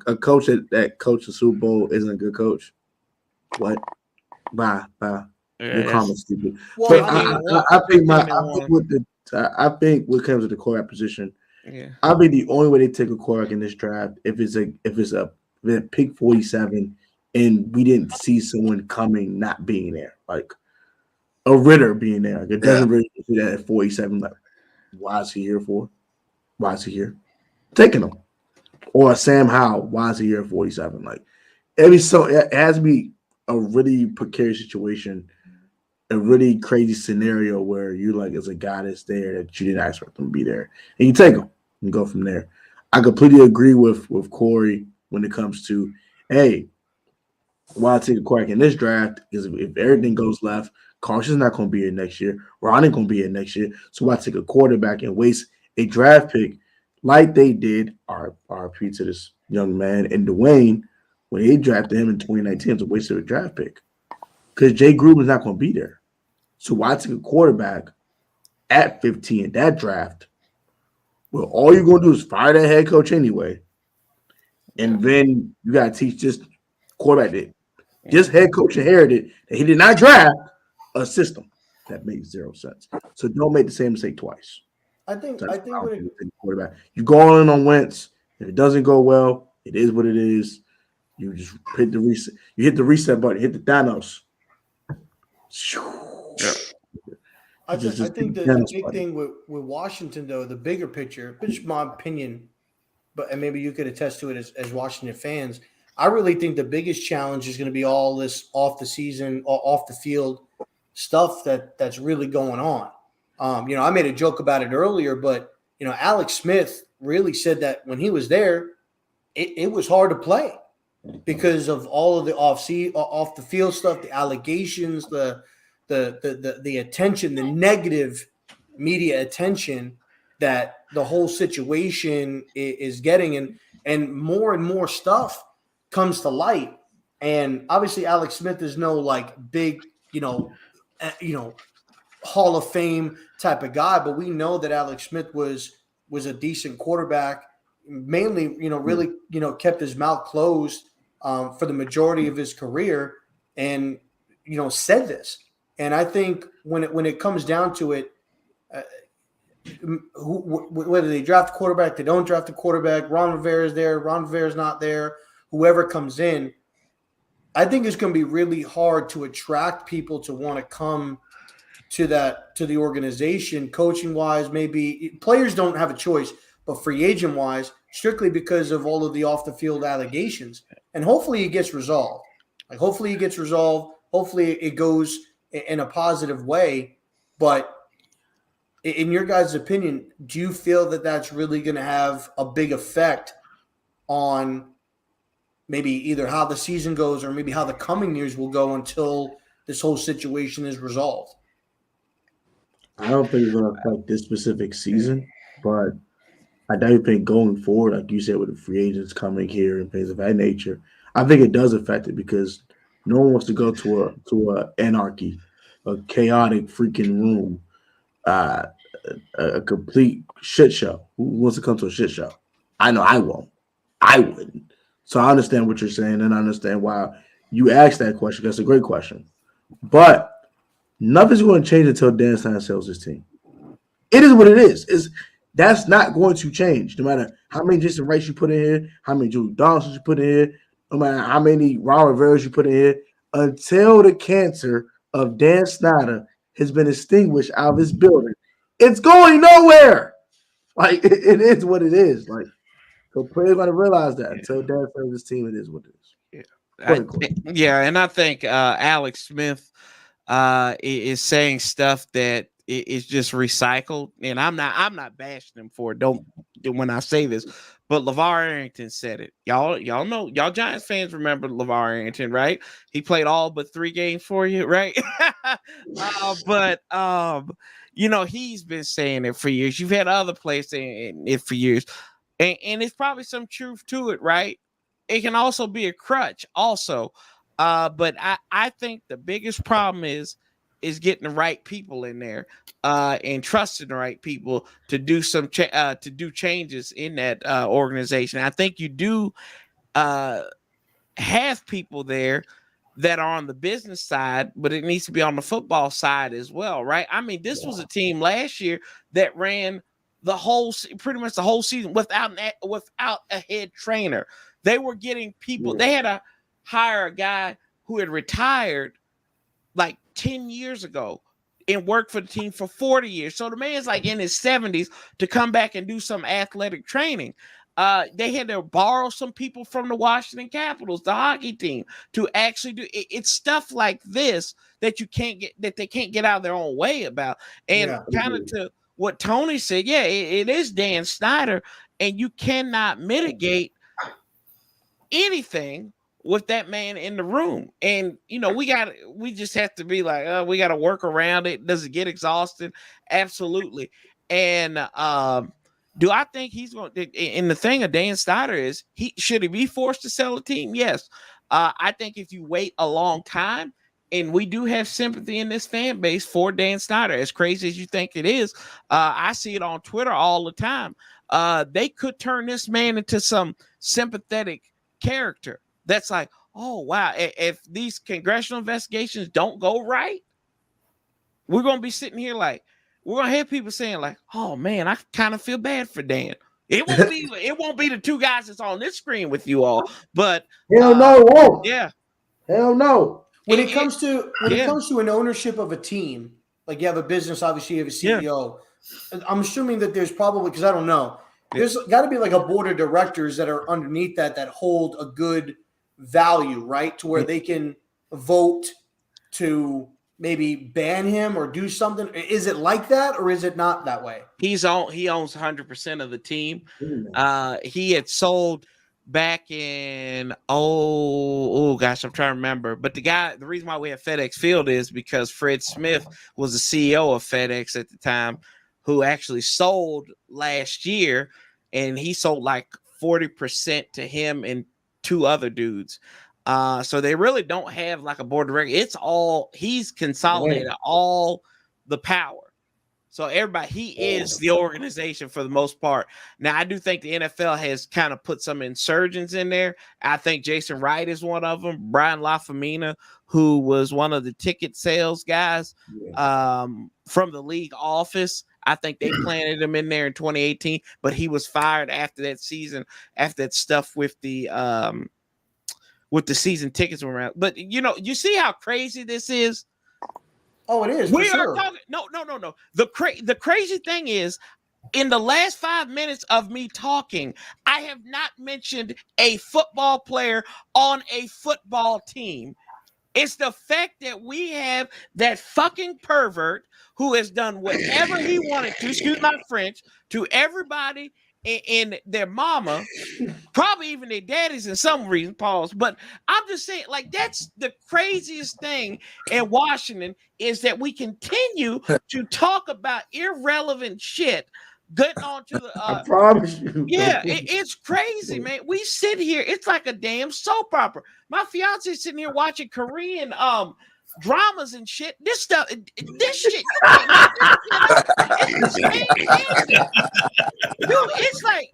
a coach that coached the Super Bowl isn't a good coach. What? Bye. Your comment's stupid. Well, But I think what comes to the quarterback position, I think the only way they take a quarterback in this draft if it's a pick 47 and we didn't see someone coming not being there, like a Ritter being there. Like, it doesn't really see that at 47. Like, why is he here for? Why is he here? Taking him. Or a Sam Howell, why is he here at 47? Like, it has to be a really precarious situation, a really crazy scenario where you like as a guy that's there that you didn't expect them to be there, and you take them and go from there. I completely agree with Corey when it comes to, hey, why I take a quarterback in this draft is if everything goes left, Carson's not going to be here next year. Ron ain't going to be here next year. So why take a quarterback and waste a draft pick like they did, RP to this young man and Dwayne, when they drafted him in 2019, it's a waste of a draft pick because Jay Gruden's not going to be there. So why take a quarterback at 15 in that draft? Well, all you're going to do is fire that head coach anyway, and then you got to teach this quarterback that this head coach inherited that he did not draft a system that makes 0 sense. So don't make the same mistake twice. I think quarterback. You go on Wentz. If it doesn't go well, it is what it is. You just hit the reset. You hit the reset button. Hit the Thanos. I think the big thing with Washington, though, the bigger picture, which is my opinion, and maybe you could attest to it as Washington fans, I really think the biggest challenge is going to be all this off the season, off the field stuff that's really going on. I made a joke about it earlier, but Alex Smith really said that when he was there, it was hard to play because of all of the off the field stuff, the allegations, the attention, the negative media attention that the whole situation is getting, and more stuff comes to light. And obviously Alex Smith is no like big, Hall of Fame type of guy, but we know that Alex Smith was a decent quarterback, mainly, really, kept his mouth closed for the majority of his career, and, said this. And I think when it comes down to it, whether they draft a quarterback, they don't draft a quarterback, Ron Rivera is there, Ron Rivera is not there, whoever comes in, I think it's going to be really hard to attract people to want to come to the organization, coaching wise. Maybe players don't have a choice, but free agent wise, strictly because of all of the off the field allegations. And hopefully it gets resolved. Hopefully it goes in a positive way. But in your guys' opinion, do you feel that that's really going to have a big effect on maybe either how the season goes or maybe how the coming years will go until this whole situation is resolved? I don't think it's going to affect this specific season, but I definitely think going forward, like you said, with the free agents coming here and things of that nature, I think it does affect it because no one wants to go to a anarchy, a chaotic freaking room, uh, a complete shit show. Who wants to come to a shit show? I know I won't. I wouldn't. So I understand what you're saying, and I understand why you asked that question. That's a great question. But nothing's going to change until Dan Snyder sells his team. It is what it is. That's not going to change, no matter how many Jason Wrights you put in here, how many Julie Donaldsons you put in here, no matter how many Ron Rivera's you put in here, until the cancer of Dan Snyder has been extinguished out of his building. It's going nowhere. Like it is what it is. Like so, players got to realize that until Dan sells his team, it is what it is. And I think Alex Smith is saying stuff that is just recycled, and I'm not bashing him for it. Don't when I say this, but LeVar Arrington said it. Y'all know, y'all Giants fans remember LeVar Arrington, right? He played all but 3 games for you, right? He's been saying it for years. You've had other players saying it for years, and it's probably some truth to it, right? It can also be a crutch, also. But I think the biggest problem is getting the right people in there and trusting the right people to do some to do changes in that organization. I think you do have people there that are on the business side, but it needs to be on the football side as well, right? I mean, this was a team last year that ran pretty much the whole season without a head trainer. They were getting people. They had to hire a guy who had retired like 10 years ago and worked for the team for 40 years. So the man's like in his 70s to come back and do some athletic training. They had to borrow some people from the Washington Capitals, the hockey team, to actually do it. It's stuff like this that they can't get out of their own way about. And kind of to what Tony said, it is Dan Snyder, and you cannot mitigate anything with that man in the room. And we just have to be like, we got to work around it. Does it get exhausted? Absolutely. And do I think he's going to, and the thing of Dan Snyder is, should he be forced to sell a team? Yes. I think if you wait a long time, and we do have sympathy in this fan base for Dan Snyder, as crazy as you think it is, I see it on Twitter all the time. They could turn this man into some sympathetic character that's like, oh wow, if these congressional investigations don't go right, we're gonna be sitting here like, we're gonna have people saying like, oh man, I kind of feel bad for Dan. It won't be the 2 guys that's on this screen with you all, but hell no, it won't. Yeah, hell no. When it comes to an ownership of a team, like you have a business, obviously you have a CEO. I'm assuming that there's probably, because I don't know, there's got to be like a board of directors that are underneath that hold a good value, right? To where they can vote to maybe ban him or do something. Is it like that, or is it not that way? He owns 100% of the team. He had sold back in I'm trying to remember. But the reason why we have FedEx Field is because Fred Smith was the CEO of FedEx at the time, who actually sold last year, and he sold like 40% to him and 2 other dudes. So they really don't have like a board of directors. It's all, he's consolidated all the power. So he is the organization for the most part. Now, I do think the NFL has kind of put some insurgents in there. I think Jason Wright is one of them. Brian LaFemina, who was one of the ticket sales guys from the league office. I think they planted him in there in 2018, but he was fired after that season, after that stuff with the season tickets were around. But you see how crazy this is? Oh, it is. We are talking. No. The crazy thing is, in the last 5 minutes of me talking, I have not mentioned a football player on a football team. It's the fact that we have that fucking pervert who has done whatever he wanted to, excuse my French, to everybody and their mama, probably even their daddies in some reason, pause. But I'm just saying, like, that's the craziest thing in Washington is that we continue to talk about irrelevant shit, getting on to the I promise you. yeah, it's crazy, man. We sit here, it's like a damn soap opera. My fiance sitting here watching Korean dramas and shit. This stuff, this shit, you can't make this shit up. It's the same ending. Dude, it's like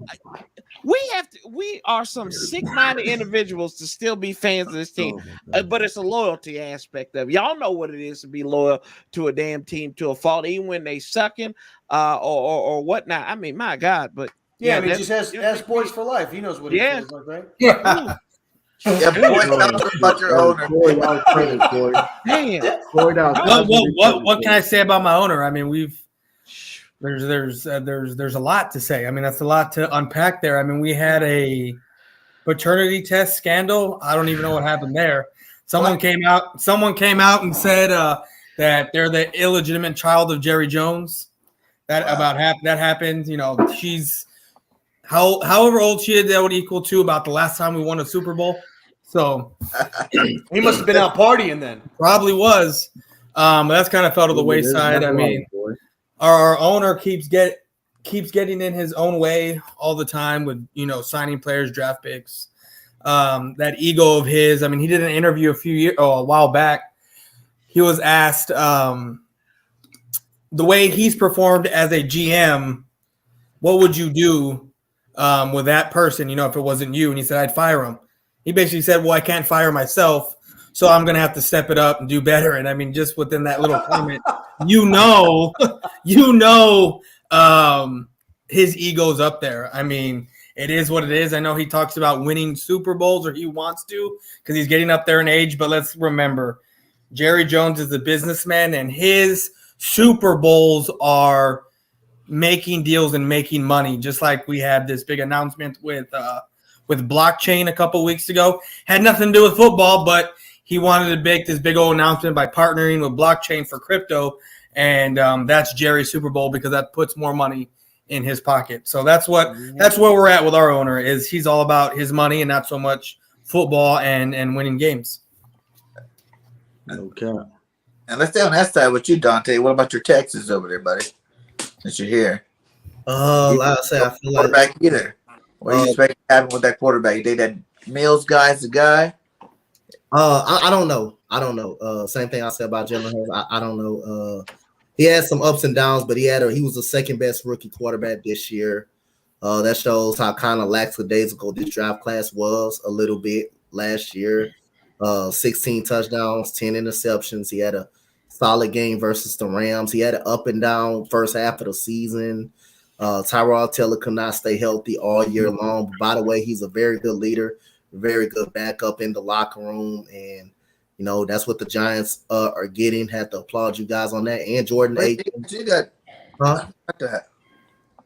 we are some sick-minded individuals to still be fans of this team. But it's a loyalty aspect of it. Y'all know what it is to be loyal to a damn team to a fault, even when they sucking or whatnot. I mean, my God, but yeah, I mean, just ask Boys for life. He knows what it feels like, right? Yeah. Yeah, boy, tell us about your owner. Corey, that was credit, Corey. man. Corey, that was What can I say about my owner? I mean, there's a lot to say. I mean, that's a lot to unpack there. I mean, we had a paternity test scandal. I don't even know what happened there. Someone came out and said that they're the illegitimate child of Jerry Jones. That happened. You know, she's however old she is, that would equal to about the last time we won a Super Bowl. So He must have been out partying then. probably was. That's kind of fell to the wayside. I mean, our owner keeps getting in his own way all the time with, you know, signing players, draft picks. That ego of his. I mean, he did an interview a while back. He was asked the way he's performed as a GM, what would you do with that person, you know, if it wasn't you? And he said, I'd fire him. He basically said, well, I can't fire myself, so I'm going to have to step it up and do better. And I mean, just within that little comment, his ego's up there. I mean, it is what it is. I know he talks about winning Super Bowls, or he wants to, because he's getting up there in age. But let's remember, Jerry Jones is a businessman, and his Super Bowls are making deals and making money. Just like we had this big announcement with blockchain a couple weeks ago. Had nothing to do with football, but he wanted to make this big old announcement by partnering with blockchain for crypto. And that's Jerry's Super Bowl, because that puts more money in his pocket. So that's where we're at with our owner. Is he's all about his money and not so much football and winning games. Okay. And let's stay on that side with you, Dante. What about your Texas over there, buddy? Since you're here. Like I say, I feel like Quarterback either. What do you expect to happen with that quarterback? You think that Mills guy is the guy? I don't know. Same thing I said about Jalen Hurts. I don't know. He had some ups and downs, but he was the second best rookie quarterback this year. That shows how kind of lackadaisical this draft class was a little bit last year. 16 touchdowns, 10 interceptions. He had a solid game versus the Rams. He had an up and down first half of the season. Tyrod Taylor could not stay healthy all year long. By the way, he's a very good leader, very good backup in the locker room, and you know that's what the Giants are getting. Had to applaud you guys on that. And Jordan Akins. You got that.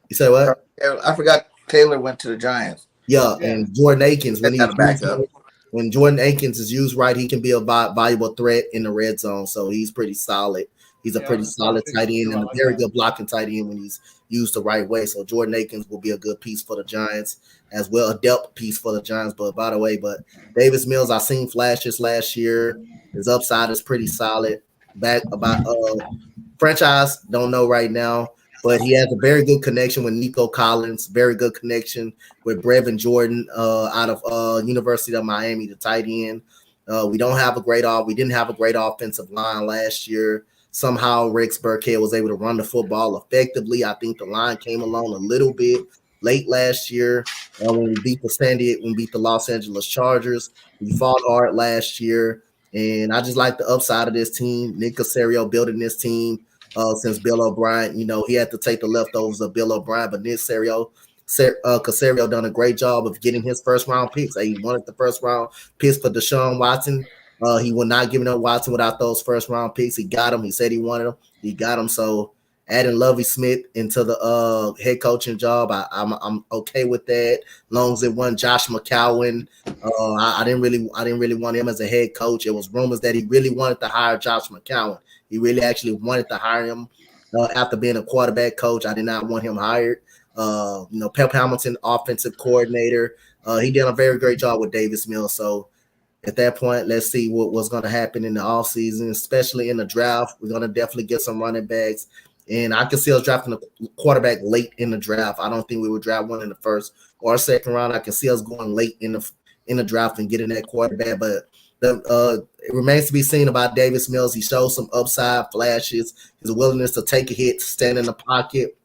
You say what? I forgot Taylor went to the Giants. Yeah. And Jordan Akins when Jordan Akins is used right, he can be a valuable threat in the red zone. So he's pretty solid. He's a pretty solid tight end and a very good blocking tight end when he's used the right way. So Jordan Akins will be a good piece for the Giants as well, a depth piece for the Giants. But by the way, Davis Mills, I seen flashes last year. His upside is pretty solid. Back about franchise, don't know right now, but he has a very good connection with Nico Collins, very good connection with Brevin Jordan out of University of Miami, the tight end. We didn't have a great offensive line last year. Somehow Rex Burkhead was able to run the football effectively. I think the line came along a little bit late last year when we beat the Los Angeles Chargers. We fought hard last year, and I just like the upside of this team. Nick Caserio building this team since Bill O'Brien. You know, he had to take the leftovers of Bill O'Brien, but Nick Caserio done a great job of getting his first round picks. He wanted the first round picks for Deshaun Watson. He would not give up Watson without those first round picks. He got him. He said he wanted him. He got him. So adding Lovie Smith into the head coaching job, I'm okay with that. As long as it wasn't Josh McCown. I didn't really want him as a head coach. It was rumors that he really wanted to hire Josh McCown. He really actually wanted to hire him after being a quarterback coach. I did not want him hired. Pep Hamilton, offensive coordinator. He did a very great job with Davis Mills. So at that point, let's see what's going to happen in the offseason, especially in the draft. We're going to definitely get some running backs. And I can see us drafting a quarterback late in the draft. I don't think we would draft one in the first or second round. I can see us going late in the draft and getting that quarterback. But it remains to be seen about Davis Mills. He showed some upside flashes, his willingness to take a hit, stand in the pocket,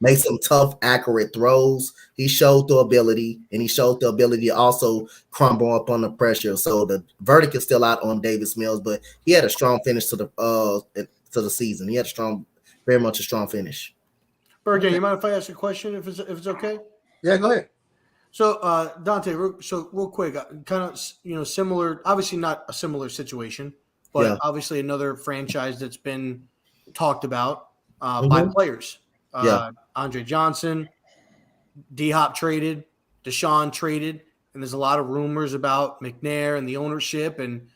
make some tough, accurate throws. He showed the ability, and he showed the ability to also crumble up under pressure. So the verdict is still out on Davis Mills, but he had a strong finish to the season. He had very much a strong finish. Bergen, you mind if I ask a question if it's okay? Yeah, go ahead. So Dante, real quick, kind of similar. Obviously, not a similar situation, but obviously another franchise that's been talked about by players. Andre Johnson, D-Hop traded, Deshaun traded, and there's a lot of rumors about McNair and the ownership and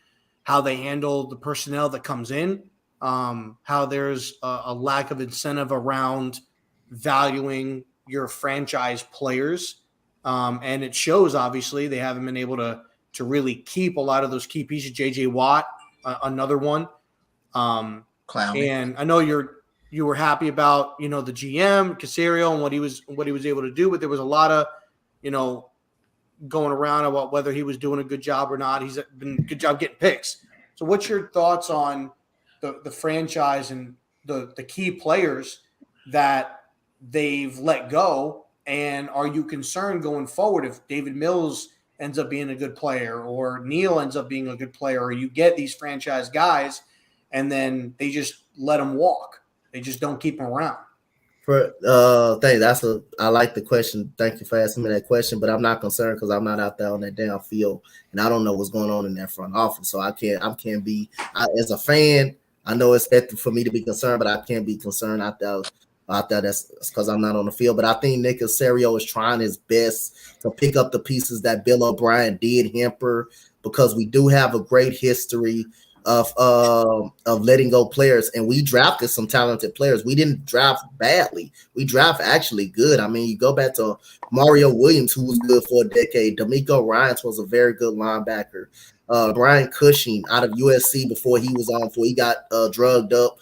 how they handle the personnel that comes in, how there's a lack of incentive around valuing your franchise players. And it shows, obviously, they haven't been able to really keep a lot of those key pieces. J.J. Watt, another one. Clown. And I know you were happy about, the GM, Caserio, and what he was able to do, but there was a lot of, going around about whether he was doing a good job or not. He's been a good job getting picks. So what's your thoughts on the franchise and the key players that they've let go? And are you concerned going forward if David Mills ends up being a good player or Neal ends up being a good player, or you get these franchise guys and then they just let them walk? They just don't keep them around. I like the question. Thank you for asking me that question, but I'm not concerned because I'm not out there on that damn field and I don't know what's going on in that front office. So I can't be as a fan. I know it's expected for me to be concerned, but I can't be concerned out there. That's because I'm not on the field. But I think Nick Caserio is trying his best to pick up the pieces that Bill O'Brien did hamper, because we do have a great history of letting go players, and we drafted some talented players. We didn't draft badly. We draft actually good. I mean, you go back to Mario Williams, who was good for a decade. D'Amico Ryans was a very good linebacker. Brian Cushing out of USC before he got drugged up.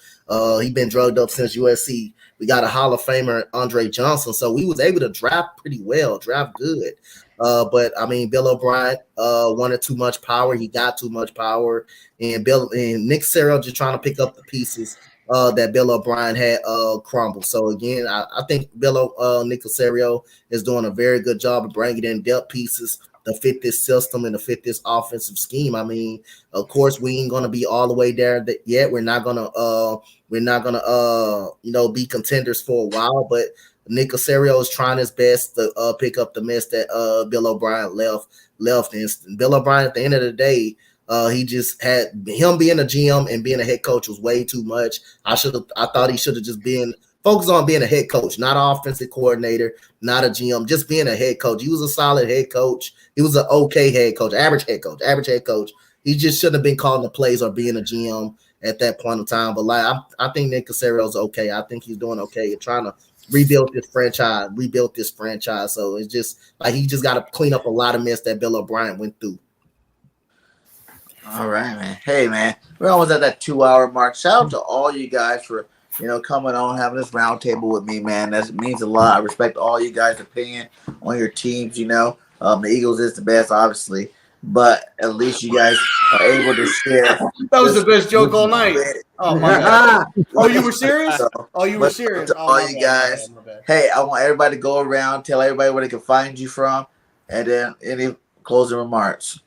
He's been drugged up since USC. We got a Hall of Famer, Andre Johnson. So we was able to draft pretty well, draft good. But I mean, Bill O'Brien wanted too much power. He got too much power, and Nick Caserio just trying to pick up the pieces that Bill O'Brien had crumbled. So again, I think Nick Caserio is doing a very good job of bringing in depth pieces to fit this system and to fit this offensive scheme. I mean, of course, we ain't gonna be all the way there yet. We're not gonna be contenders for a while, but Nick Caserio is trying his best to pick up the mess that Bill O'Brien left. And Bill O'Brien, at the end of the day, he just had him being a GM and being a head coach was way too much. I thought he should have just been focused on being a head coach, not an offensive coordinator, not a GM, just being a head coach. He was a solid head coach. He was an okay head coach, average head coach. He just shouldn't have been calling the plays or being a GM at that point in time. But I think Nick Caserio's okay. I think he's doing okay at trying to rebuild this franchise. So it's just like he just got to clean up a lot of mess that Bill O'Brien went through. All right, man. Hey, man, we're almost at that 2-hour mark. Shout out to all you guys for coming on, having this roundtable with me, man. That means a lot. I respect all you guys' opinion on your teams. The Eagles is the best, obviously, but at least you guys are able to share. That was the best joke all night. Oh my god! Oh, you were serious? You were serious. All you guys. Hey, I want everybody to go around, tell everybody where they can find you from, and then any closing remarks.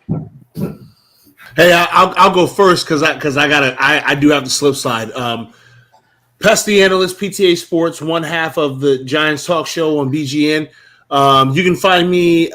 Hey, I'll go first because I do have the slip slide. Pest the Analyst, PTA Sports, one half of the Giants Talk Show on BGN. You can find me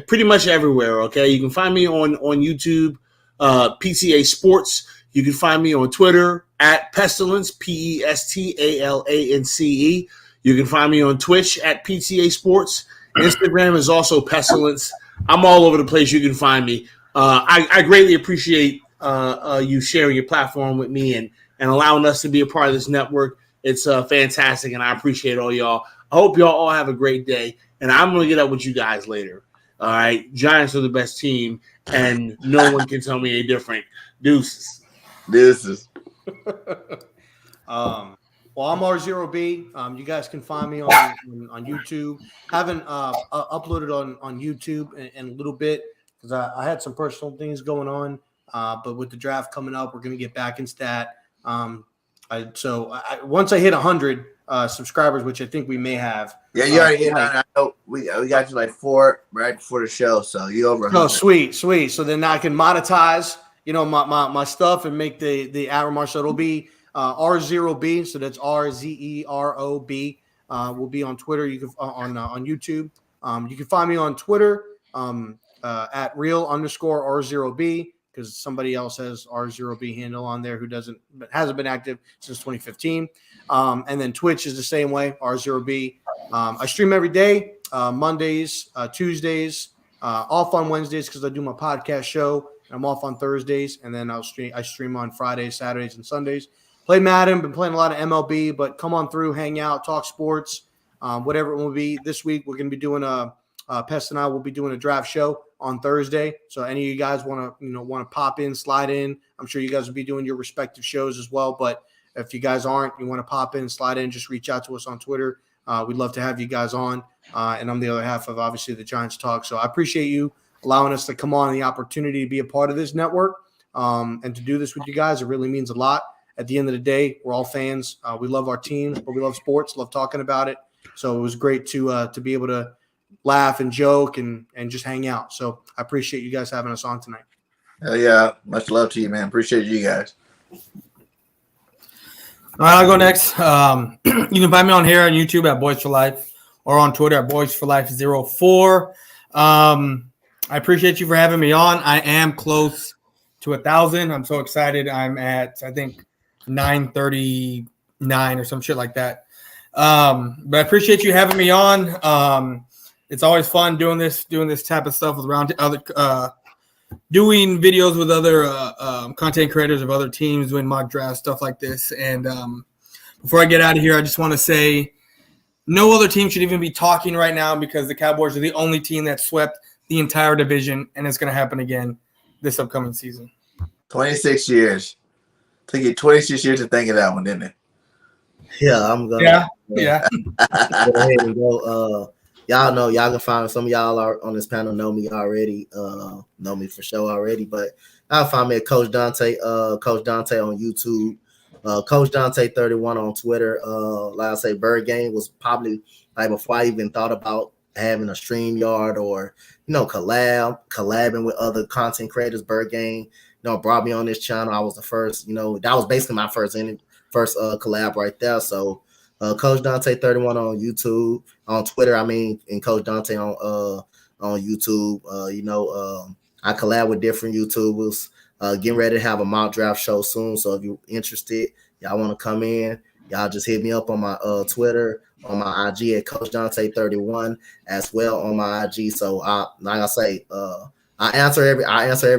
pretty much everywhere, okay? You can find me on YouTube, PTA Sports. You can find me on Twitter at Pestilence, PESTALANCE. You can find me on Twitch at PTA Sports. Instagram is also Pestilence. I'm all over the place. You can find me. I greatly appreciate you sharing your platform with me and allowing us to be a part of this network. It's fantastic, and I appreciate all y'all. I hope y'all all have a great day, and I'm going to get up with you guys later. All right? Giants are the best team, and no one can tell me any different. Deuces. Well, I'm R0B. You guys can find me on YouTube. Haven't uploaded on YouTube in a little bit because I had some personal things going on. But with the draft coming up, we're going to get back into that. Once I hit 100 subscribers, which I think we may have. Yeah, you already hit. I know we got you like 4 right before the show, so you over. 100. Oh, sweet. So then I can monetize, my stuff and make the ad remarks. So it'll be R0B. So that's RZEROB. Will be on Twitter. You can on YouTube. You can find me on Twitter at real_R0B. Because somebody else has R0B handle on there who hasn't been active since 2015. And then Twitch is the same way, R0B. I stream every day, Mondays, Tuesdays, off on Wednesdays because I do my podcast show. I'm off on Thursdays, and then I stream on Fridays, Saturdays, and Sundays. Play Madden, been playing a lot of MLB, but come on through, hang out, talk sports, whatever it will be. This week we're going to be doing Pest and I will be doing a draft show on Thursday. So any of you guys want to pop in, slide in. I'm sure you guys will be doing your respective shows as well. But if you guys aren't, you want to pop in, slide in, just reach out to us on Twitter. We'd love to have you guys on. And I'm the other half of obviously the Giants Talk. So I appreciate you allowing us to come on, the opportunity to be a part of this network and to do this with you guys. It really means a lot. At the end of the day, we're all fans. We love our teams, but we love sports, love talking about it. So it was great to be able to laugh and joke and just hang out. So I appreciate you guys having us on tonight. Hell yeah. Much love to you, man. Appreciate you guys. All right, I'll go next. You can find me on here on YouTube at Boys for Life or on Twitter at Boys for Life 04. I appreciate you for having me on. I am close to 1,000. I'm so excited. I'm at, I think, 939 or some shit like that. But I appreciate you having me on. It's always fun doing this type of stuff with doing videos with other content creators of other teams, doing mock drafts, stuff like this. And before I get out of here, I just want to say no other team should even be talking right now because the Cowboys are the only team that swept the entire division, and it's going to happen again this upcoming season. 26 years. Took you 26 years to think of that one, didn't it? Yeah, I'm gonna. Yeah. Go ahead and go. Y'all know, y'all can find some of y'all are on this panel know me already, know me for sure already, but y'all find me at Coach Dante on YouTube, Coach Dante 31 on Twitter. Like I say, Bird Game was probably like before I even thought about having a StreamYard or collabing with other content creators. Bird Game, brought me on this channel. I was the first, that was basically my first collab right there. So Coach Dante 31 on YouTube, on Twitter, and Coach Dante on YouTube. I collab with different YouTubers. Getting ready to have a mock draft show soon. So if you're interested, y'all want to come in, y'all just hit me up on my Twitter, on my IG at Coach Dante 31 as well on my IG. So like I say, I answer every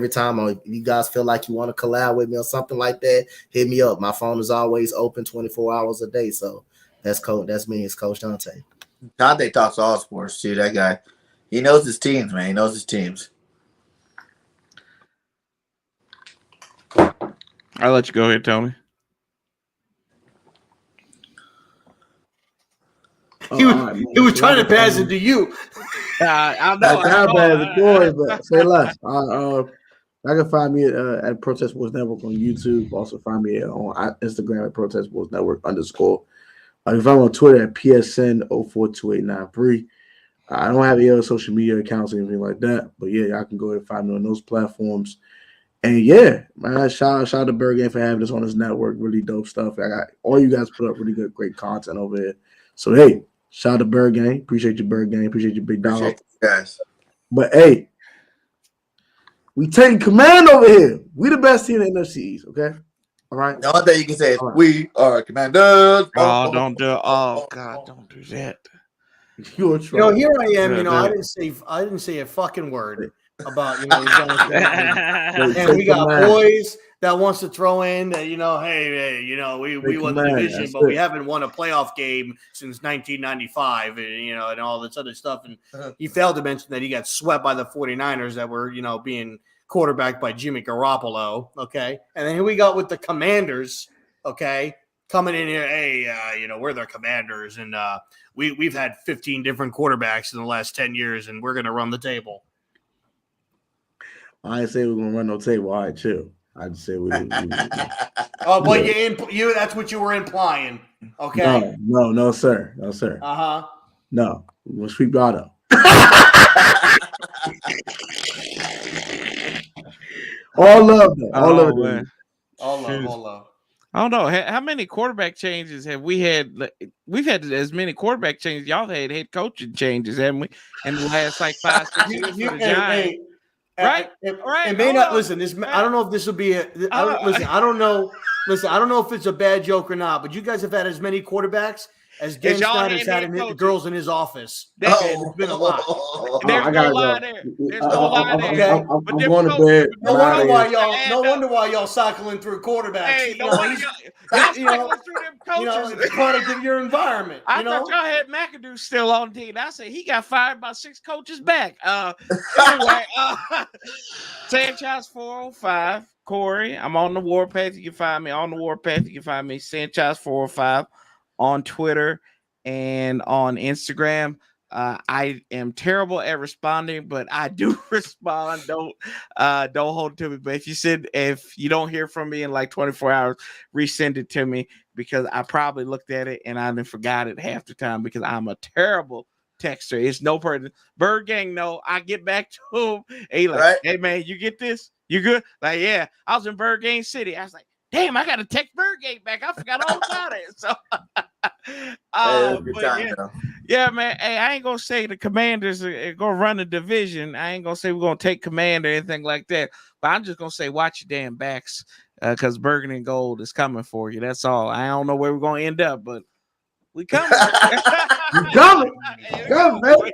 time. If you guys feel like you want to collab with me or something like that, hit me up. My phone is always open 24 hours a day. So that's me. It's Coach Dante. Dante talks all sports too. That guy, he knows his teams, man. He knows his teams. I'll let you go ahead, Tony. He was trying to pass it to you. I know. But say less. I can find me at Protest Sports Network on YouTube. Also find me on Instagram at Protest Sports Network _ You can find me on Twitter at PSN042893. I don't have any other social media accounts or anything like that. But yeah, y'all can go ahead and find me on those platforms. And yeah, man, shout out to Bird Game for having us on this network. Really dope stuff. I got all you guys put up really good, great content over here. So hey, shout out to Bird Game. Appreciate your Bird Game. Appreciate your big dog. Guys. But hey, we taking command over here. We the best team in the NFC East, okay? All right. The only thing you can say is we are commanders. Oh, don't do it. Oh God, don't do that. Here I am. I didn't say a fucking word about and we got boys that wants to throw in that, hey, we won the division, but we haven't won a playoff game since 1995, and all this other stuff. And he failed to mention that he got swept by the 49ers that were, being quarterbacked by Jimmy Garoppolo. Okay. And then here we got with the Commanders. Okay. Coming in here, hey, we're the Commanders, and we've had 15 different quarterbacks in the last 10 years, and we're going to run the table. I didn't say we're gonna run no table. All right, chill. I just say we. Oh, but that's what you were implying. Okay. No, sir. No, we're gonna sweep auto. All love, though. All love, man. All love. I don't know. How many quarterback changes have we had? We've had as many quarterback changes. Y'all had head coaching changes, haven't we? In the last 5, 6 years for the Giants. Right. It may not listen. This I don't know if this will be listen. I don't know. Listen, I don't know if it's a bad joke or not, but you guys have had as many quarterbacks as Dan Snyder's had girls in his office. It's been a lot. There's no lie there. There's no lie there. I'm going to bed. No wonder why y'all cycling through quarterbacks. Hey, It's product of your environment. I thought y'all had McAdoo still on the team. I said he got fired by 6 coaches back. Anyway, Sanchez 405. Corey, I'm on the Warpath. You can find me on the Warpath. You can find me Sanchez 405 on Twitter and on Instagram. I am terrible at responding, but I do respond. Don't hold it to me. But if you don't hear from me in like 24 hours, resend it to me, because I probably looked at it and I then forgot it half the time because I'm a terrible texter. It's no person. Bird Gang, no. I get back to him. And he like, Hey man, you get this? You good? Like, yeah. I was in Bird Gang City. I was like, damn, I got to text Bird Gang back. I forgot all about it. So, yeah, man. Hey, I ain't gonna say the Commanders are gonna run the division. I ain't gonna say we're gonna take command or anything like that. But I'm just gonna say, watch your damn backs, because Burgundy and Gold is coming for you. That's all. I don't know where we're gonna end up, but we coming. Coming, man.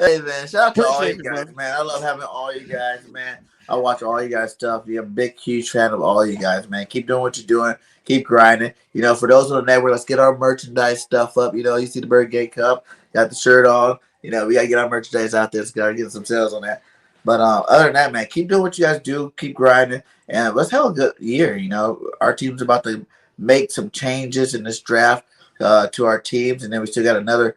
Hey man, shout out to all you guys, man. I love having all you guys, man. I watch all you guys' stuff. You're a big, huge fan of all you guys, man. Keep doing what you're doing. Keep grinding. For those on the network, let's get our merchandise stuff up. You see the Bird Gate Cup, got the shirt on. We got to get our merchandise out there. Let's got to get some sales on that. But other than that, man, keep doing what you guys do. Keep grinding. And let's have a good year. Our team's about to make some changes in this draft to our teams. And then we still got another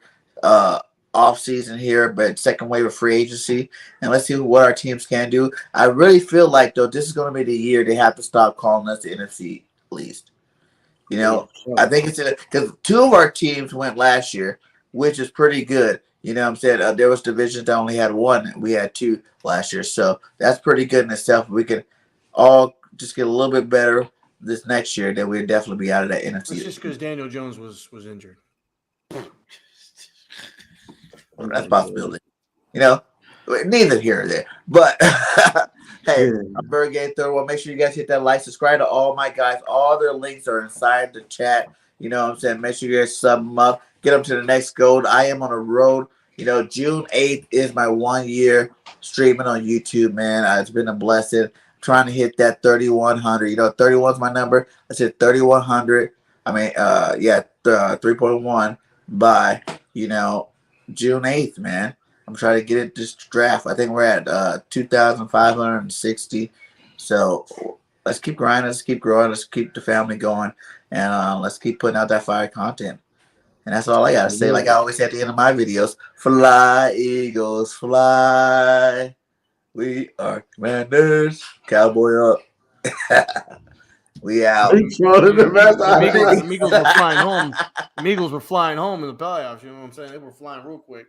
off season here, but second wave of free agency, and let's see what our teams can do. I really feel like, though, this is going to be the year they have to stop calling us the NFC least. I think it's because 2 of our teams went last year, which is pretty good. I'm saying? There was divisions that only had 1. We had 2 last year, so that's pretty good in itself. We can all just get a little bit better this next year, then we'll definitely be out of that NFC. It's just because Daniel Jones was injured. That's a possibility. Neither here or there. But hey, I'm Bird Game 31. Make sure you guys hit that like, subscribe to all my guys. All their links are inside the chat. You know what I'm saying? Make sure you guys sub them up. Get them to the next goal. I am on a road. June 8th is my 1 year streaming on YouTube, man. It's been a blessing. Trying to hit that 3,100. 31 is my number. I said 3,100. 3.1 by, June 8th, man. I'm trying to get it this draft. I think we're at 2,560. So let's keep grinding. Let's keep growing. Let's keep the family going. And let's keep putting out that fire content. And that's all I got to say. Like I always say at the end of my videos, fly, Eagles, fly. We are Commanders. Cowboy up. We out. The Eagles were flying home. The Eagles were flying home in the playoffs. You know what I'm saying? They were flying real quick.